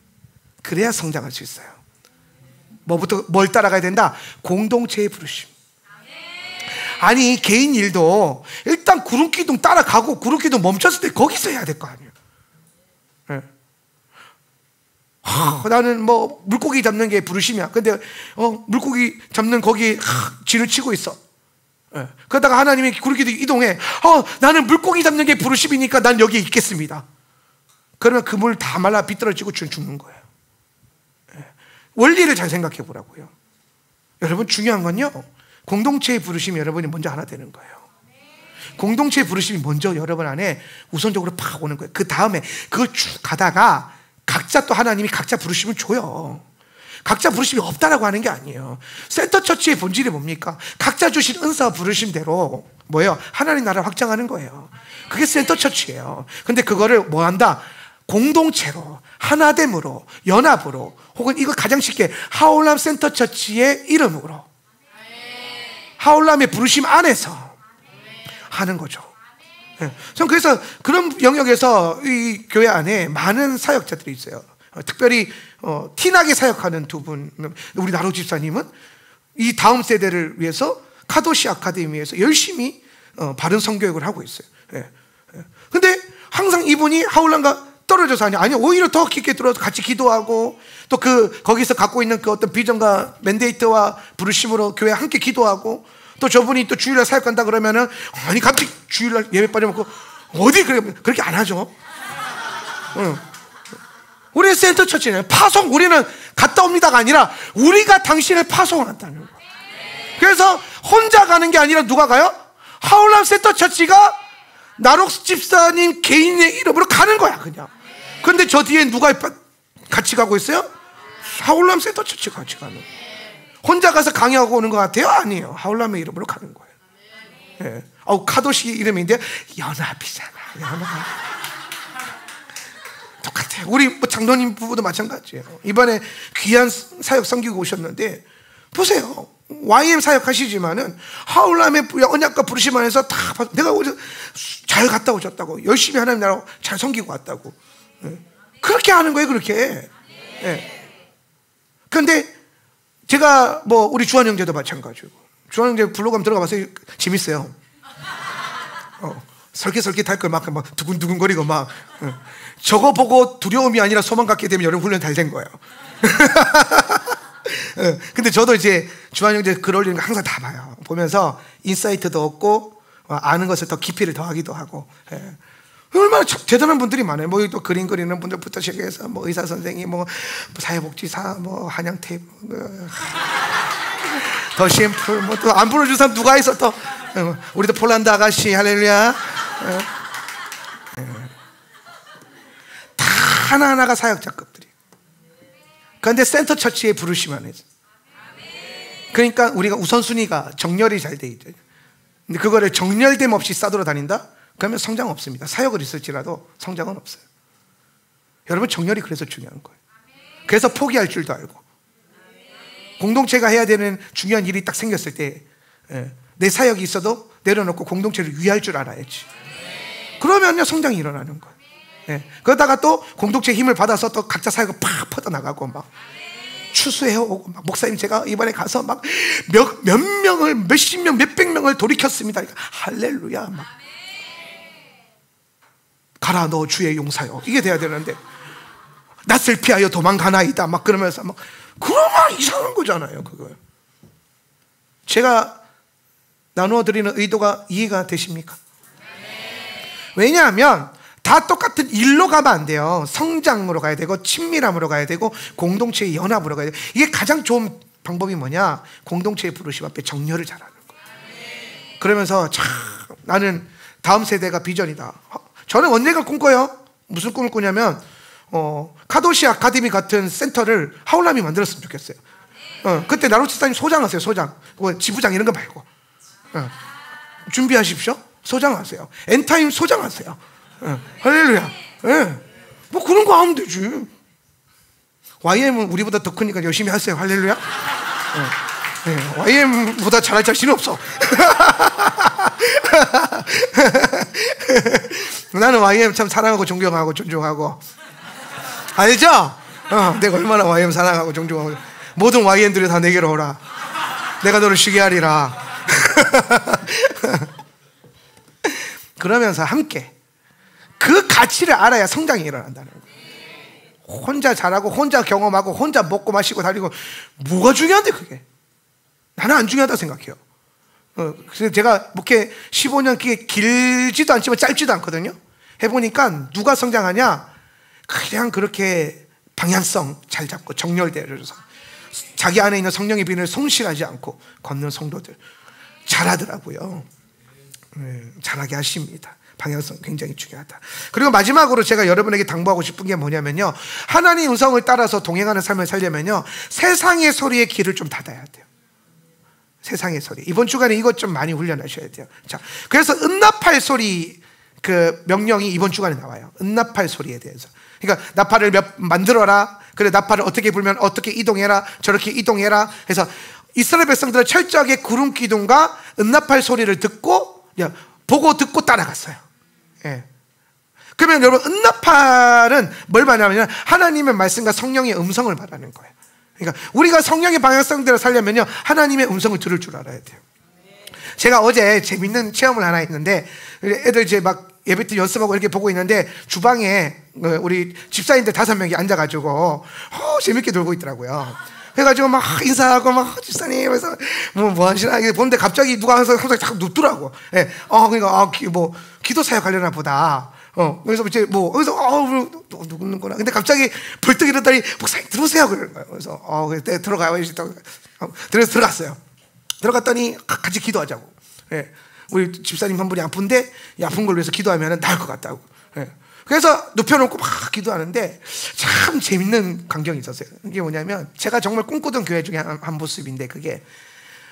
그래야 성장할 수 있어요. 뭘 따라가야 된다? 공동체의 부르심. 아니, 개인 일도 일단 구름 기둥 따라가고 구름 기둥 멈췄을 때 거기서 해야 될 거 아니에요. 네. 나는 뭐 물고기 잡는 게 부르심이야. 근데 물고기 잡는 거기 진을 치고 있어. 네. 그러다가 하나님이 구름 기둥 이동해. 나는 물고기 잡는 게 부르심이니까 난 여기에 있겠습니다. 그러면 그 물 다 말라 비떨어지고 죽는 거예요. 네. 원리를 잘 생각해 보라고요. 여러분, 중요한 건요, 공동체의 부르심이 여러분이 먼저 하나 되는 거예요. 공동체의 부르심이 먼저 여러분 안에 우선적으로 팍 오는 거예요. 그 다음에 그걸 쭉 가다가 각자 또 하나님이 각자 부르심을 줘요. 각자 부르심이 없다라고 하는 게 아니에요. 센터처치의 본질이 뭡니까? 각자 주신 은사와 부르심대로 뭐예요? 하나님 나라를 확장하는 거예요. 그게 센터처치예요. 근데 그거를 뭐 한다? 공동체로, 하나됨으로, 연합으로, 혹은 이거 가장 쉽게 하울람 센터처치의 이름으로, 하울람의 부르심 안에서 하는 거죠. 전 그래서 그런 영역에서 이 교회 안에 많은 사역자들이 있어요. 특별히 티나게 사역하는 두 분, 우리 나로 집사님은 이 다음 세대를 위해서 카도시 아카데미에서 열심히 바른 성교육을 하고 있어요. 근데 항상 이분이 하울람과 떨어져서 아니 오히려 더 깊게 들어서 같이 기도하고, 또 거기서 갖고 있는 그 어떤 비전과 맨데이트와 부르심으로 교회 함께 기도하고, 또 저분이 또 주일날 사역한다 그러면은 아니 갑자기 주일날 예배 빠져먹고 어디 그렇게 안 하죠. 우리 센터 처치는 파송, 우리는 갔다 옵니다가 아니라 우리가 당신을 파송한다는 거예요. 그래서 혼자 가는 게 아니라 누가 가요? 하울람 센터 처치가 나록 집사님 개인의 이름으로 가는 거야 그냥. 근데 저 뒤에 누가 같이 가고 있어요? 하울람 센터 처치 같이 가는. 혼자 가서 강의하고 오는 것 같아요? 아니에요. 하울람의 이름으로 가는 거예요. 예. 카도시 이름인데 연합이잖아. 연합. 똑같아요. 우리 장로님 부부도 마찬가지예요. 이번에 귀한 사역 섬기고 오셨는데 보세요. YM 사역하시지만은 하울람의 언약과 부르심 안에서 다 내가 잘 갔다 오셨다고, 열심히 하나님 나라 잘 섬기고 왔다고. 예. 그렇게 하는 거예요. 그렇게. 예. 그런데 제가 우리 주한 형제도 마찬가지고, 주한 형제 블로그 한번 들어가봐서 재밌어요. 설계설계 걸 막 두근두근거리고 막. 저거 보고 두려움이 아니라 소망 갖게 되면 여러분 훈련 잘 된 거예요. 근데 저도 이제 주한 형제 글 올리는 거 항상 다 봐요. 보면서 인사이트도 얻고 아는 것을 더 깊이를 더하기도 하고. 얼마나 대단한 분들이 많아요. 또 그림 그리는 분들부터 시작해서 의사 선생님, 사회복지사, 한양 테이프, 더 심플, 또 안 불러준 사람 누가 있어 또. 우리도 폴란드 아가씨, 할렐루야. 다 하나하나가 사역자급들이. 그런데 센터 처치의 부르심 안에서. 그러니까 우리가 우선순위가 정렬이 잘 돼 있죠. 근데 그거를 정렬됨 없이 싸돌아 다닌다? 그러면 성장 없습니다. 사역을 있을지라도 성장은 없어요. 여러분, 정렬이 그래서 중요한 거예요. 그래서 포기할 줄도 알고, 공동체가 해야 되는 중요한 일이 딱 생겼을 때 내 사역이 있어도 내려놓고 공동체를 위할 줄 알아야지. 그러면요 성장이 일어나는 거예요. 그러다가 또 공동체의 힘을 받아서 또 각자 사역을 팍 퍼져나가고 막 추수해오고, 막 목사님 제가 이번에 가서 막 몇 명을, 몇십 명, 몇백 명을 돌이켰습니다. 그러니까 할렐루야. 막 가라 너 주의 용사여, 이게 돼야 되는데 낯을 피하여 도망가나이다 막 그러면서 막, 그러면 이상한 거잖아요. 그거 제가 나누어 드리는 의도가 이해가 되십니까? 왜냐하면 다 똑같은 일로 가면 안 돼요. 성장으로 가야 되고, 친밀함으로 가야 되고, 공동체의 연합으로 가야 돼요. 이게 가장 좋은 방법이 뭐냐? 공동체의 부르심 앞에 정렬을 잘하는 거예요. 그러면서 참 나는 다음 세대가 비전이다. 저는 언젠가 꿈꿔요. 무슨 꿈을 꾸냐면 카도시 아카데미 같은 센터를 하울람이 만들었으면 좋겠어요. 그때 나로 집사님 소장하세요. 소장, 지부장 이런 거 말고 준비하십시오. 소장하세요. 엔타임 소장하세요. 할렐루야. 뭐 그런 거 하면 되지. YM은 우리보다 더 크니까 열심히 하세요. 할렐루야. YM보다 잘할 자신은 없어. 나는 YM 참 사랑하고 존경하고 존중하고, 알죠? 내가 얼마나 YM 사랑하고 존중하고. 모든 YM들이 다 내게로 오라. 내가 너를 쉬게 하리라. 그러면서 함께 그 가치를 알아야 성장이 일어난다는 거예요. 혼자 잘하고 혼자 경험하고 혼자 먹고 마시고 다니고 뭐가 중요한데 그게? 나는 안 중요하다고 생각해요. 그래서 제가 목회 15년 그게 길지도 않지만 짧지도 않거든요. 해보니까 누가 성장하냐? 그냥 그렇게 방향성 잘 잡고 정렬되어서 자기 안에 있는 성령의 비밀을 성실하지 않고 걷는 성도들 잘하더라고요. 잘하게 하십니다. 방향성 굉장히 중요하다. 그리고 마지막으로 제가 여러분에게 당부하고 싶은 게 뭐냐면요, 하나님의 음성을 따라서 동행하는 삶을 살려면요, 세상의 소리에 귀를 좀 닫아야 돼요. 세상의 소리. 이번 주간에 이것 좀 많이 훈련하셔야 돼요. 자, 그래서 은나팔 소리 그 명령이 이번 주간에 나와요. 은나팔 소리에 대해서. 그러니까 나팔을 만들어라. 그래, 나팔을 어떻게 불면 어떻게 이동해라. 저렇게 이동해라. 그래서 이스라엘 백성들은 철저하게 구름 기둥과 은나팔 소리를 듣고, 보고 듣고 따라갔어요. 그러면 여러분, 은나팔은 뭘 말하냐면 하나님의 말씀과 성령의 음성을 말하는 거예요. 그러니까 우리가 성령의 방향성대로 살려면요, 하나님의 음성을 들을 줄 알아야 돼요. 제가 어제 재밌는 체험을 하나 했는데, 애들 이제 막 예배 때 연습하고 이렇게 보고 있는데 주방에 우리 집사님들 5명이 앉아가지고 재밌게 놀고 있더라고요. 해가지고 막 인사하고 막 집사님 그래서 뭐 하시나 보는데 갑자기 누가 항상 자꾸 눕더라고. 그러니까 기도 사역 하려나 보다. 그래서 이제 그래서 누구는구나. 근데 갑자기 벌떡 일어나더니 목사님 들어오세요 그러는 거예요. 그래서 그때 들어가요. 그래서 들어갔어요. 들어갔더니 같이 기도하자고. 우리 집사님 한 분이 아픈데 아픈 걸 위해서 기도하면 나을 것 같다고. 그래서 눕혀놓고 막 기도하는데 참 재밌는 광경이 있었어요. 이게 뭐냐면 제가 정말 꿈꾸던 교회 중에 한 모습인데, 그게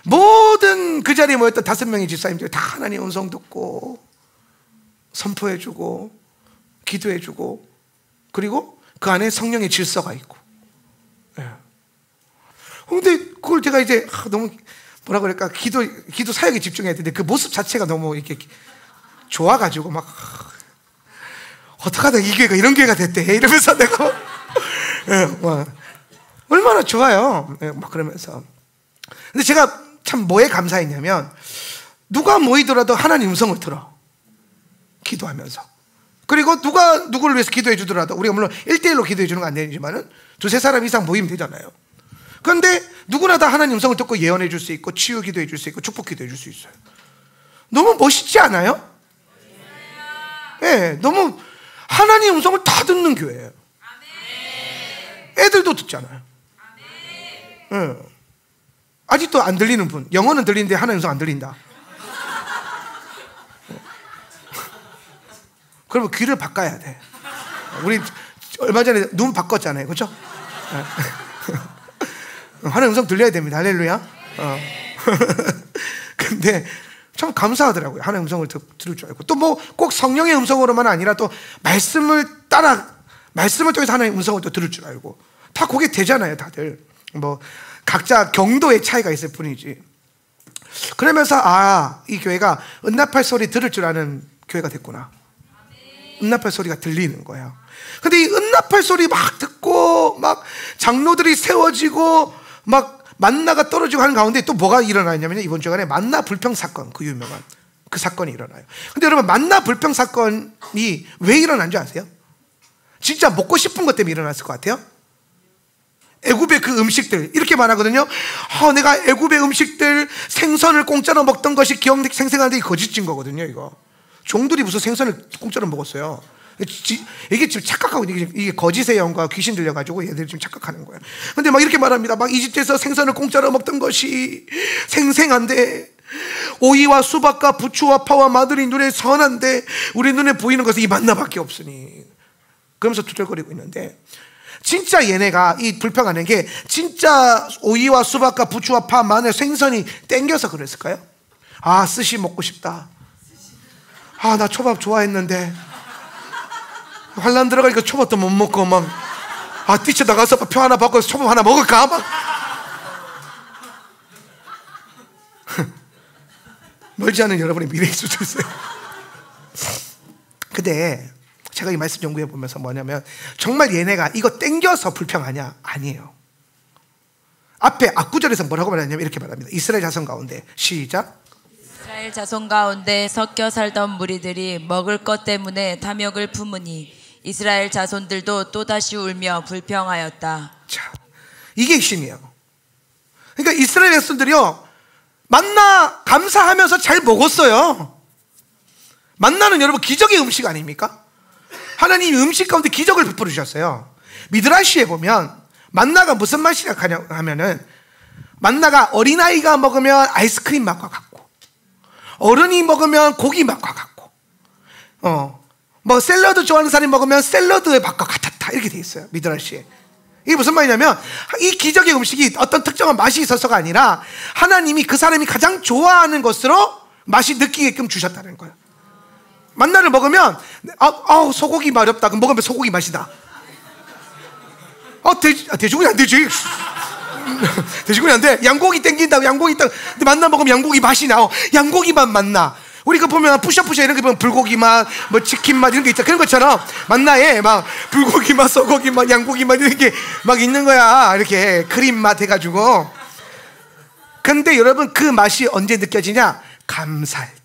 모든 그 자리에 모였던 5명의 집사님들이 다 하나님의 음성 듣고 선포해주고 기도해주고, 그리고 그 안에 성령의 질서가 있고. 근데 그걸 제가 이제 너무 뭐라 그럴까, 기도 사역에 집중해야 되는데 그 모습 자체가 너무 이렇게 좋아가지고 막 어떡하다 이 교회가 이런 교회가 됐대 이러면서 내가 얼마나 좋아요. 막 그러면서. 근데 제가 참 뭐에 감사했냐면, 누가 모이더라도 하나님 음성을 들어, 기도하면서. 그리고 누가 누구를 위해서 기도해 주더라도, 우리가 물론 1대1로 기도해 주는 건 안 되지만은 2-3사람 이상 모이면 되잖아요. 그런데 누구나 다 하나님 음성을 듣고 예언해 줄 수 있고 치유 기도해 줄 수 있고 축복 기도해 줄 수 있어요. 너무 멋있지 않아요? 너무 하나님 음성을 다 듣는 교회예요. 애들도 듣잖아요. 아직도 안 들리는 분, 영어는 들리는데 하나님 음성 안 들린다. 그러면 귀를 바꿔야 돼. 우리 얼마 전에 눈 바꿨잖아요, 그렇죠? 하나님 음성 들려야 됩니다. 할렐루야. 근데 참 감사하더라고요. 하나님 음성을 들을 줄 알고, 또 뭐 꼭 성령의 음성으로만 아니라 또 말씀을 통해서 하나님 음성을 또 들을 줄 알고, 다 그게 되잖아요. 다들 뭐 각자 경도의 차이가 있을 뿐이지. 그러면서 이 교회가 은나팔 소리 들을 줄 아는 교회가 됐구나. 응답할 소리가 들리는 거예요. 근데 이 응답할 소리 막 듣고 막 장로들이 세워지고 막 만나가 떨어지고 하는 가운데 또 뭐가 일어나냐면요, 이번 주간에 만나 불평 사건, 그 유명한 그 사건이 일어나요. 근데 여러분, 만나 불평 사건이 왜 일어난 줄 아세요? 진짜 먹고 싶은 것 때문에 일어났을 것 같아요. 애굽의 그 음식들 이렇게 말하거든요. 내가 애굽의 음식들, 생선을 공짜로 먹던 것이 기억 생생한데 거짓인 거거든요. 이거 종들이 무슨 생선을 공짜로 먹었어요. 이게 지금 착각하고, 이게 거짓의 영과 귀신 들려가지고 얘들이 지금 착각하는 거예요. 근데 막 이렇게 말합니다. 막 이집트에서 생선을 공짜로 먹던 것이 생생한데, 오이와 수박과 부추와 파와 마늘이 눈에 선한데 우리 눈에 보이는 것은 이 만나밖에 없으니, 그러면서 투덜거리고 있는데, 진짜 얘네가 이 불평하는 게 진짜 오이와 수박과 부추와 파, 마늘, 생선이 땡겨서 그랬을까요? 스시 먹고 싶다. 나 초밥 좋아했는데 환란 들어가니까 초밥도 못 먹고 막 뛰쳐나가서 표 하나 받고 초밥 하나 먹을까? 막 멀지 않은 여러분의 미래일 수도 있어요. 근데 제가 이 말씀 연구해 보면서 뭐냐면, 정말 얘네가 이거 땡겨서 불평하냐? 아니에요. 앞에 앞구절에서 뭐라고 말하냐면 이렇게 말합니다. 이스라엘 자손 가운데, 시작. 이스라엘 자손 가운데 섞여 살던 무리들이 먹을 것 때문에 탐욕을 품으니 이스라엘 자손들도 또다시 울며 불평하였다. 자, 이게 핵심이에요. 그러니까 이스라엘 자손들이요, 만나 감사하면서 잘 먹었어요. 만나는 여러분 기적의 음식 아닙니까? 하나님이 음식 가운데 기적을 베풀어 주셨어요. 미드라시에 보면 만나가 무슨 맛이라 하면은, 만나가 어린아이가 먹으면 아이스크림 맛과 같고, 어른이 먹으면 고기 맛과 같고, 뭐 샐러드 좋아하는 사람이 먹으면 샐러드의 맛과 같았다, 이렇게 돼 있어요, 미드라시에. 이게 무슨 말이냐면, 이 기적의 음식이 어떤 특정한 맛이 있어서가 아니라 하나님이 그 사람이 가장 좋아하는 것으로 맛이 느끼게끔 주셨다는 거예요. 만나를 먹으면 소고기 맛없다, 그럼 먹으면 소고기 맛이 나. 돼지고기 안 되지. 돼지고기 안 돼. 양고기 땡긴다고, 양고기 딱. 근데 만나 먹으면 양고기 맛이 나. 양고기 맛 만나. 우리 그 보면 푸샤푸샤 이런 거 보면 불고기 맛, 뭐 치킨 맛 이런 게 있잖아. 그런 것처럼 만나에 막 불고기 맛, 소고기 맛, 양고기 맛 이런 게 막 있는 거야. 이렇게 크림 맛 해가지고. 근데 여러분, 그 맛이 언제 느껴지냐? 감사할 때.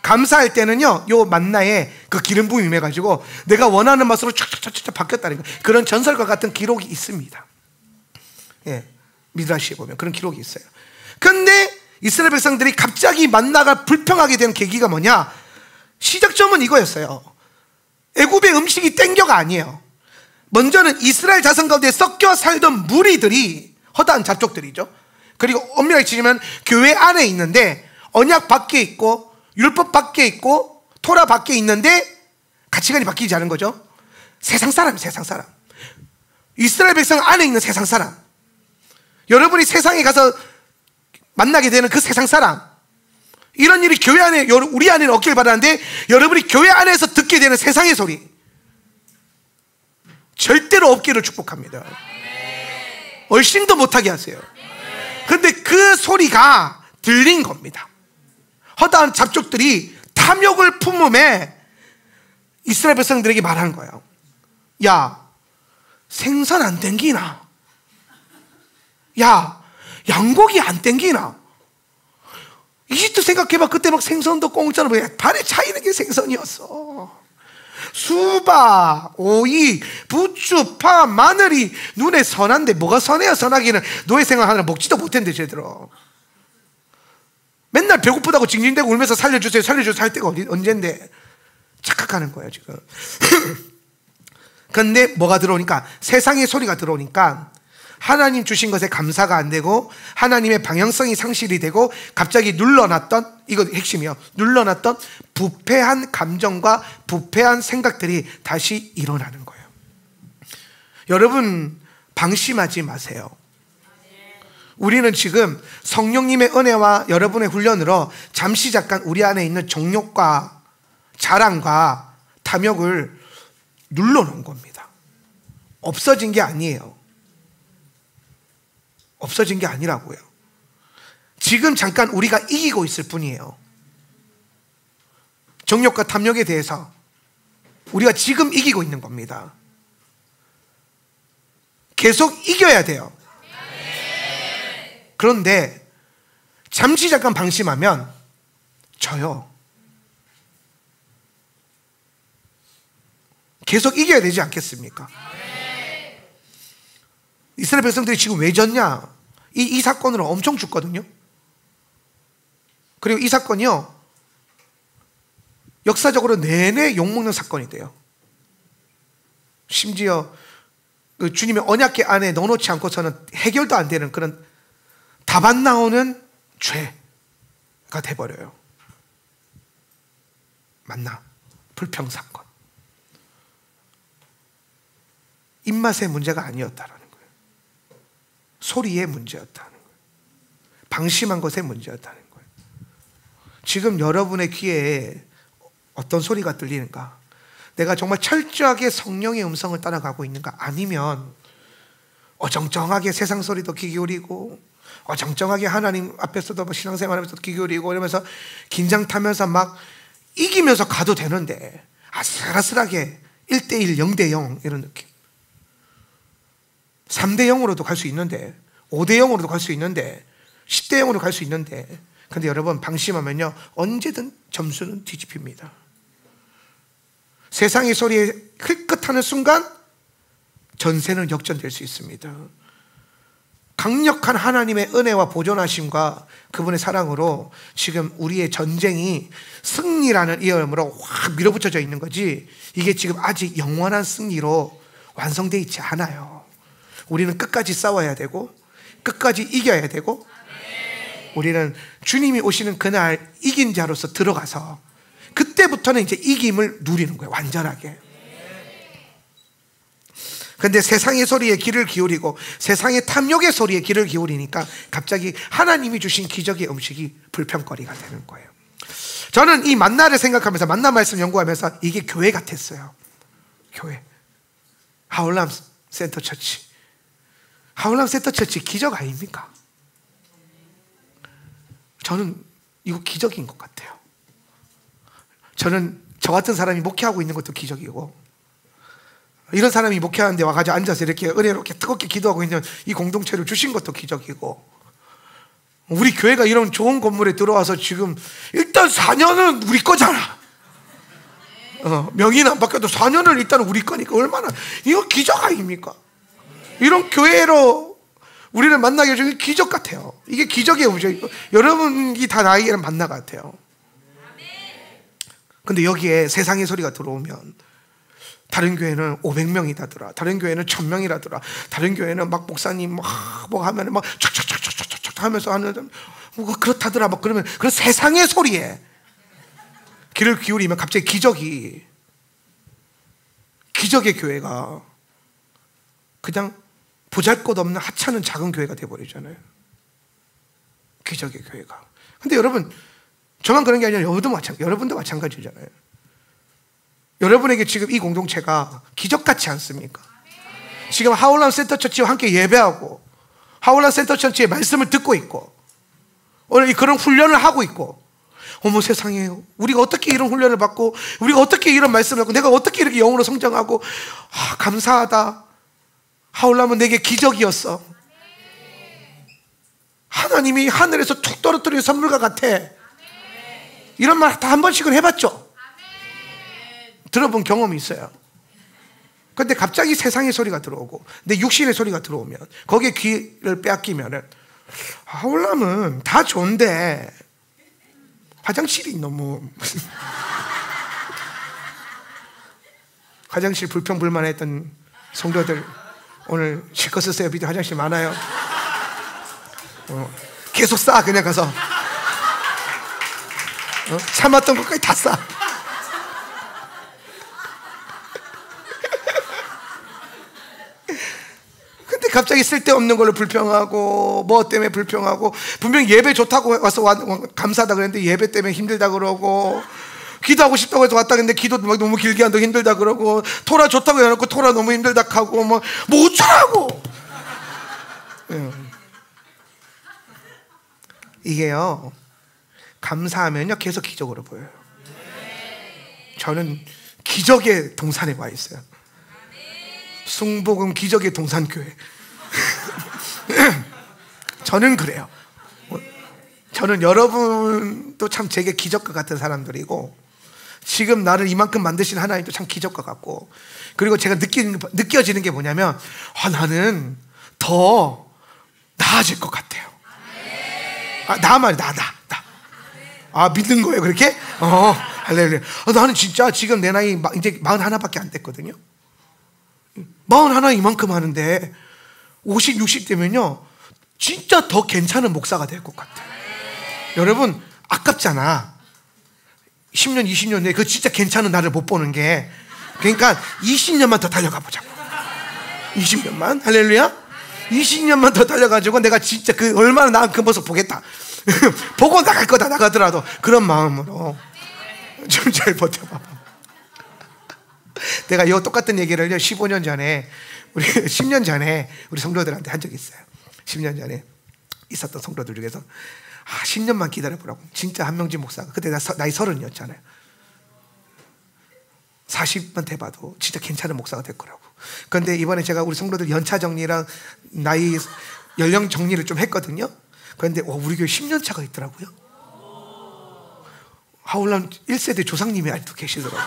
감사할 때는요, 요 만나에 그 기름 부음이 임해가지고 내가 원하는 맛으로 촥촥촥촥 바뀌었다는 거예요. 그런 전설과 같은 기록이 있습니다. 미드라시에 보면 그런 기록이 있어요. 근데 이스라엘 백성들이 갑자기 만나가 불평하게 된 계기가 뭐냐? 시작점은 이거였어요. 애굽의 음식이 땡겨가 아니에요. 먼저는 이스라엘 자손 가운데 섞여 살던 무리들이, 허다한 잡족들이죠. 그리고 엄밀하게 치면 교회 안에 있는데 언약 밖에 있고 율법 밖에 있고 토라 밖에 있는데 가치관이 바뀌지 않은 거죠. 세상 사람이, 세상 사람. 이스라엘 백성 안에 있는 세상 사람. 여러분이 세상에 가서 만나게 되는 그 세상 사람. 이런 일이 교회 안에, 우리 안에는 없길 바라는데, 여러분이 교회 안에서 듣게 되는 세상의 소리 절대로 없기를 축복합니다. 얼씬도 못하게 하세요. 근데 그 소리가 들린 겁니다. 허다한 잡족들이 탐욕을 품음에 이스라엘 백성들에게 말하는 거예요. 야, 생선 안 땡기나? 야, 양고기 안 땡기나? 이집트 생각해봐. 그때 막 생선도 공짜로 발에 차이는 게 생선이었어. 수박, 오이, 부추, 파, 마늘이 눈에 선한데, 뭐가 선해야 선하기는 노예 생활하느라 먹지도 못했는데 제대로. 맨날 배고프다고 징징대고 울면서 살려주세요, 살려주세요 할 때가 언젠데. 착각하는 거예요 지금. 근데 뭐가 들어오니까, 세상의 소리가 들어오니까 하나님 주신 것에 감사가 안 되고 하나님의 방향성이 상실이 되고, 갑자기 눌러놨던, 이거 핵심이요, 눌러놨던 부패한 감정과 부패한 생각들이 다시 일어나는 거예요. 여러분, 방심하지 마세요. 우리는 지금 성령님의 은혜와 여러분의 훈련으로 잠시 잠깐 우리 안에 있는 정욕과 자랑과 탐욕을 눌러놓은 겁니다. 없어진 게 아니에요. 없어진 게 아니라고요. 지금 잠깐 우리가 이기고 있을 뿐이에요. 정욕과 탐욕에 대해서 우리가 지금 이기고 있는 겁니다. 계속 이겨야 돼요. 그런데 잠시 잠깐 방심하면 져요. 계속 이겨야 되지 않겠습니까? 이스라엘 백성들이 지금 왜 졌냐? 이 사건으로 엄청 죽거든요. 그리고 이 사건이요, 역사적으로 내내 욕먹는 사건이 돼요. 심지어 그 주님의 언약궤 안에 넣어놓지 않고서는 해결도 안 되는 그런 답 안 나오는 죄가 돼버려요. 만나, 불평사건. 입맛의 문제가 아니었다라는 거예요. 소리의 문제였다는 거예요. 방심한 것의 문제였다는 거예요. 지금 여러분의 귀에 어떤 소리가 들리는가? 내가 정말 철저하게 성령의 음성을 따라가고 있는가? 아니면 어정쩡하게 세상 소리도 귀 기울이고, 어정쩡하게 하나님 앞에서도 신앙생활하면서도 귀 기울이고 이러면서 긴장 타면서 막 이기면서 가도 되는데 아슬아슬하게 1대1, 0대0 이런 느낌. 3대0으로도 갈 수 있는데, 5대0으로도 갈 수 있는데, 10대0으로 갈 수 있는데, 근데 여러분 방심하면요 언제든 점수는 뒤집힙니다. 세상의 소리에 흘끗하는 순간 전세는 역전될 수 있습니다. 강력한 하나님의 은혜와 보존하심과 그분의 사랑으로 지금 우리의 전쟁이 승리라는 이름으로 확 밀어붙여져 있는 거지, 이게 지금 아직 영원한 승리로 완성되어 있지 않아요. 우리는 끝까지 싸워야 되고 끝까지 이겨야 되고, 우리는 주님이 오시는 그날 이긴 자로서 들어가서 그때부터는 이제 이김을 누리는 거예요. 완전하게. 그런데 세상의 소리에 귀를 기울이고 세상의 탐욕의 소리에 귀를 기울이니까 갑자기 하나님이 주신 기적의 음식이 불평거리가 되는 거예요. 저는 이 만나를 생각하면서, 만나 말씀 연구하면서 이게 교회 같았어요. 교회. 하울람 센터 처치. 하울람 센터 처치 기적 아닙니까? 저는 이거 기적인 것 같아요. 저는 저 같은 사람이 목회하고 있는 것도 기적이고, 이런 사람이 목회하는데 와가지고 앉아서 이렇게 은혜롭게 뜨겁게 기도하고 있는 이 공동체를 주신 것도 기적이고, 우리 교회가 이런 좋은 건물에 들어와서 지금 일단 4년은 우리 거잖아. 명의는 안 바뀌어도 4년을 일단 우리 거니까 얼마나, 이거 기적 아닙니까? 이런 교회로 우리를 만나게 해주는 기적 같아요. 이게 기적의 음식. 여러분이 다 나에게는 만나 같아요. 근데 여기에 세상의 소리가 들어오면, 다른 교회는 500명이라더라, 다른 교회는 1000명이라더라, 다른 교회는 막 목사님 뭐 하면 막 촥촥촥촥촥 하면서 하는 뭐 그렇다더라, 막 그러면 그런 세상의 소리에 귀를 기울이면 갑자기 기적의 교회가 그냥 보잘것없는 하찮은 작은 교회가 되어버리잖아요. 기적의 교회가. 근데 여러분, 저만 그런 게 아니라 여러분도 마찬가지잖아요. 여러분에게 지금 이 공동체가 기적 같지 않습니까? 지금 하울람 센터 처치와 함께 예배하고 하울람 센터 처치의 말씀을 듣고 있고 오늘 그런 훈련을 하고 있고, 어머 세상에, 우리가 어떻게 이런 훈련을 받고, 우리가 어떻게 이런 말씀을 하고, 내가 어떻게 이렇게 영으로 성장하고, 감사하다. 하울람은 내게 기적이었어. 하나님이 하늘에서 툭 떨어뜨린 선물과 같아. 이런 말 다 한 번씩은 해봤죠? 들어본 경험이 있어요. 그런데 갑자기 세상의 소리가 들어오고 내 육신의 소리가 들어오면, 거기에 귀를 빼앗기면은, 하울람은 다 좋은데 화장실이 너무 화장실 불평불만했던 성도들 오늘 실컷 쓰세요. 비디 화장실 많아요. 계속 싸. 그냥 가서 참았던 것까지 다 싸. 근데 갑자기 쓸데없는 걸로 불평하고, 뭐 때문에 불평하고, 분명히 예배 좋다고 와서 감사하다 그랬는데 예배 때문에 힘들다 그러고, 기도하고 싶다고 해서 왔다 근데 기도 너무 길게 한다고 힘들다 그러고, 토라 좋다고 해놓고 토라 너무 힘들다 하고, 뭐 어쩌라고. 이게요, 감사하면요 계속 기적으로 보여요. 저는 기적의 동산에 와 있어요. 숭복음 기적의 동산교회. 저는 그래요. 저는 여러분도 참 제게 기적과 같은 사람들이고, 지금 나를 이만큼 만드신 하나님도 참 기적과 같고, 그리고 제가 느껴지는 게 뭐냐면, 나는 더 나아질 것 같아요. 믿는 거예요, 그렇게? 할렐루야. 나는 진짜 지금 내 나이 이제 41밖에 안 됐거든요. 41 이만큼 하는데 50, 60 되면요 진짜 더 괜찮은 목사가 될 것 같아요. 여러분, 아깝잖아. 10년, 20년 내에 그 진짜 괜찮은 나를 못 보는 게. 그러니까 20년만 더 달려가 보자고. 20년만, 할렐루야. 20년만 더 달려가지고 내가 진짜 그 얼마나 나은 그 모습 보겠다. 보고 나갈 거다, 나가더라도. 그런 마음으로 좀 잘 버텨봐. 내가 이 똑같은 얘기를 15년 전에, 10년 전에 우리 성도들한테 한 적이 있어요. 10년 전에 있었던 성도들 중에서 10년만 기다려보라고. 진짜 한명진 목사가, 그때 나이 30이었잖아요 40만 돼봐도 진짜 괜찮은 목사가 될 거라고. 그런데 이번에 제가 우리 성도들 연차 정리랑 나이 연령 정리를 좀 했거든요. 그런데 우리 교회 10년 차가 있더라고요. 하울람 1세대 조상님이 아직도 계시더라고요.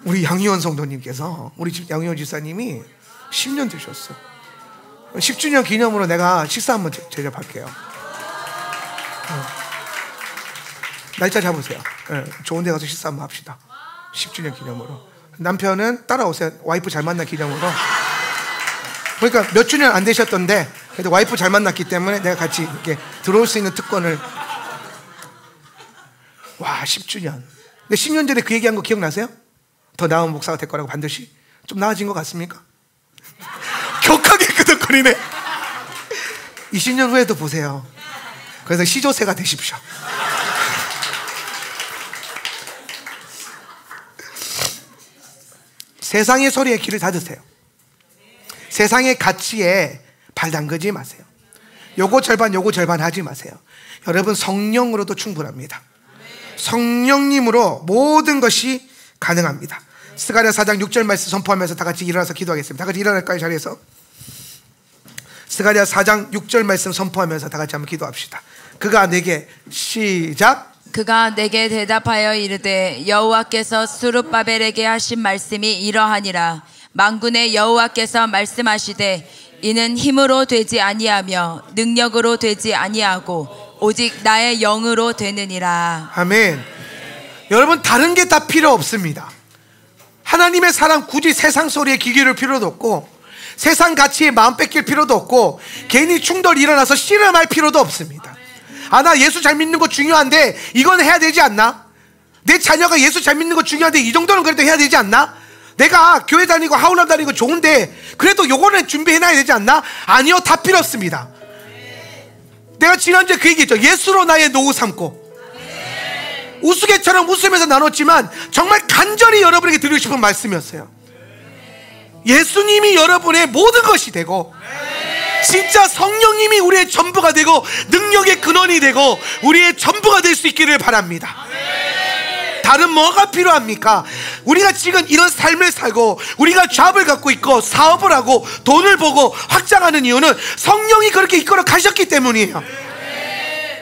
우리 양희원 성도님께서, 우리 집 양희원 집사님이 10년 되셨어. 10주년 기념으로 내가 식사 한번 대접할게요. 날짜 잡으세요. 좋은 데 가서 식사 한번 합시다. 10주년 기념으로. 남편은 따라오세요. 와이프 잘 만난 기념으로. 그러니까 몇 주년 안 되셨던데 그래도 와이프 잘 만났기 때문에 내가 같이 이렇게 들어올 수 있는 특권을. 와, 10주년. 근데 10년 전에 그 얘기한 거 기억나세요? 더 나은 목사가 될 거라고. 반드시. 좀 나아진 것 같습니까? 격하게 끄덕거리네. 20년 후에도 보세요. 그래서 시조새가 되십시오. 세상의 소리에 귀를 닫으세요. 세상의 가치에 발 담그지 마세요. 요거 절반 요거 절반 하지 마세요. 여러분, 성령으로도 충분합니다. 성령님으로 모든 것이 가능합니다. 스가랴 4장 6절 말씀 선포하면서 다 같이 일어나서 기도하겠습니다. 다 같이 일어날까요, 자리에서? 스가랴 4장 6절 말씀 선포하면서 다 같이 한번 기도합시다. 그가 내게, 시작. 그가 내게 대답하여 이르되 여호와께서 스룹바벨에게 하신 말씀이 이러하니라. 만군의 여호와께서 말씀하시되 이는 힘으로 되지 아니하며 능력으로 되지 아니하고 오직 나의 영으로 되느니라. 아멘. 여러분, 다른 게 다 필요 없습니다. 하나님의 사랑, 굳이 세상 소리에 귀 기울일 필요도 없고, 세상 가치에 마음 뺏길 필요도 없고, 괜히 충돌 일어나서 씨름할 필요도 없습니다. 나 예수 잘 믿는 거 중요한데 이건 해야 되지 않나? 내 자녀가 예수 잘 믿는 거 중요한데 이 정도는 그래도 해야 되지 않나? 내가 교회 다니고 하울람 다니고 좋은데 그래도 요거는 준비해놔야 되지 않나? 아니요, 다 필요 없습니다. 내가 지난주에 그 얘기했죠. 예수로 나의 노후 삼고. 우스개처럼 웃으면서 나눴지만 정말 간절히 여러분에게 드리고 싶은 말씀이었어요. 예수님이 여러분의 모든 것이 되고, 진짜 성령님이 우리의 전부가 되고 능력의 근원이 되고 우리의 전부가 될 수 있기를 바랍니다. 다른 뭐가 필요합니까? 우리가 지금 이런 삶을 살고 우리가 잡을 갖고 있고 사업을 하고 돈을 보고 확장하는 이유는 성령이 그렇게 이끌어 가셨기 때문이에요.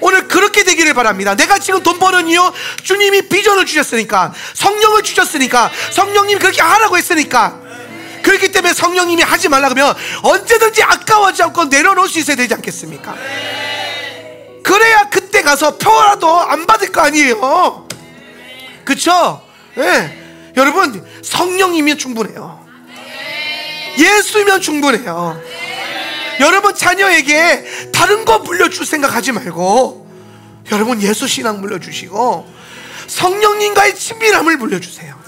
오늘 그렇게 되기를 바랍니다. 내가 지금 돈 버는 이유, 주님이 비전을 주셨으니까, 성령을 주셨으니까, 성령님이 그렇게 하라고 했으니까. 그렇기 때문에 성령님이 하지 말라 그러면 언제든지 아까워하지 않고 내려놓을 수 있어야 되지 않겠습니까? 그래야 그때 가서 표라도 안 받을 거 아니에요. 그쵸? 네. 여러분, 성령이면 충분해요. 예수면 충분해요. 여러분, 자녀에게 다른 거 물려줄 생각하지 말고 여러분, 예수 신앙 물려주시고 성령님과의 친밀함을 물려주세요.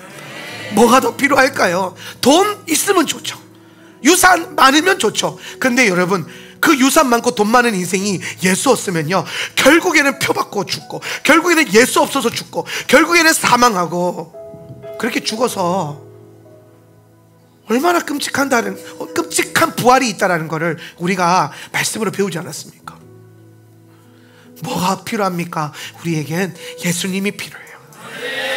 뭐가 더 필요할까요? 돈 있으면 좋죠. 유산 많으면 좋죠. 근데 여러분, 그 유산 많고 돈 많은 인생이 예수 없으면요, 결국에는 표 받고 죽고, 결국에는 예수 없어서 죽고, 결국에는 사망하고, 그렇게 죽어서 얼마나 끔찍한 부활이 있다는 것을 우리가 말씀으로 배우지 않았습니까? 뭐가 필요합니까? 우리에겐 예수님이 필요해요.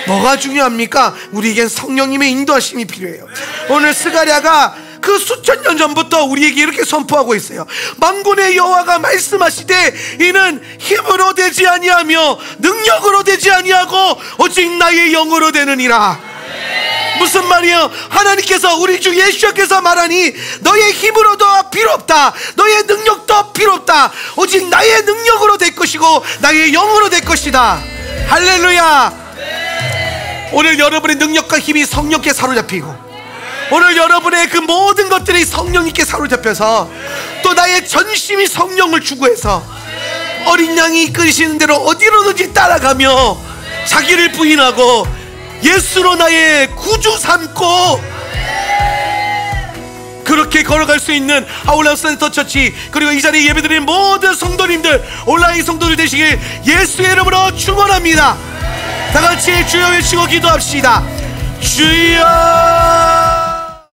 뭐가 중요합니까? 우리에겐 성령님의 인도하심이 필요해요. 오늘 스가랴가 그 수천 년 전부터 우리에게 이렇게 선포하고 있어요. 만군의 여호와가 말씀하시되 이는 힘으로 되지 아니하며 능력으로 되지 아니하고 오직 나의 영으로 되느니라. 무슨 말이에요? 하나님께서 우리 주 예수께서 말하니 너의 힘으로도 필요 없다, 너의 능력도 필요 없다, 오직 나의 능력으로 될 것이고 나의 영으로 될 것이다. 할렐루야. 오늘 여러분의 능력과 힘이 성령께 사로잡히고, 오늘 여러분의 그 모든 것들이 성령님께 사로잡혀서 또 나의 전심이 성령을 추구해서 어린 양이 이끄시는 대로 어디로든지 따라가며 자기를 부인하고 예수로 나의 구주 삼고 그렇게 걸어갈 수 있는 아울람 센터 처치, 그리고 이 자리에 예배드리는 모든 성도님들, 온라인 성도들 되시길 예수의 이름으로 축원합니다. 다같이 주여 외치고 기도합시다. 주여.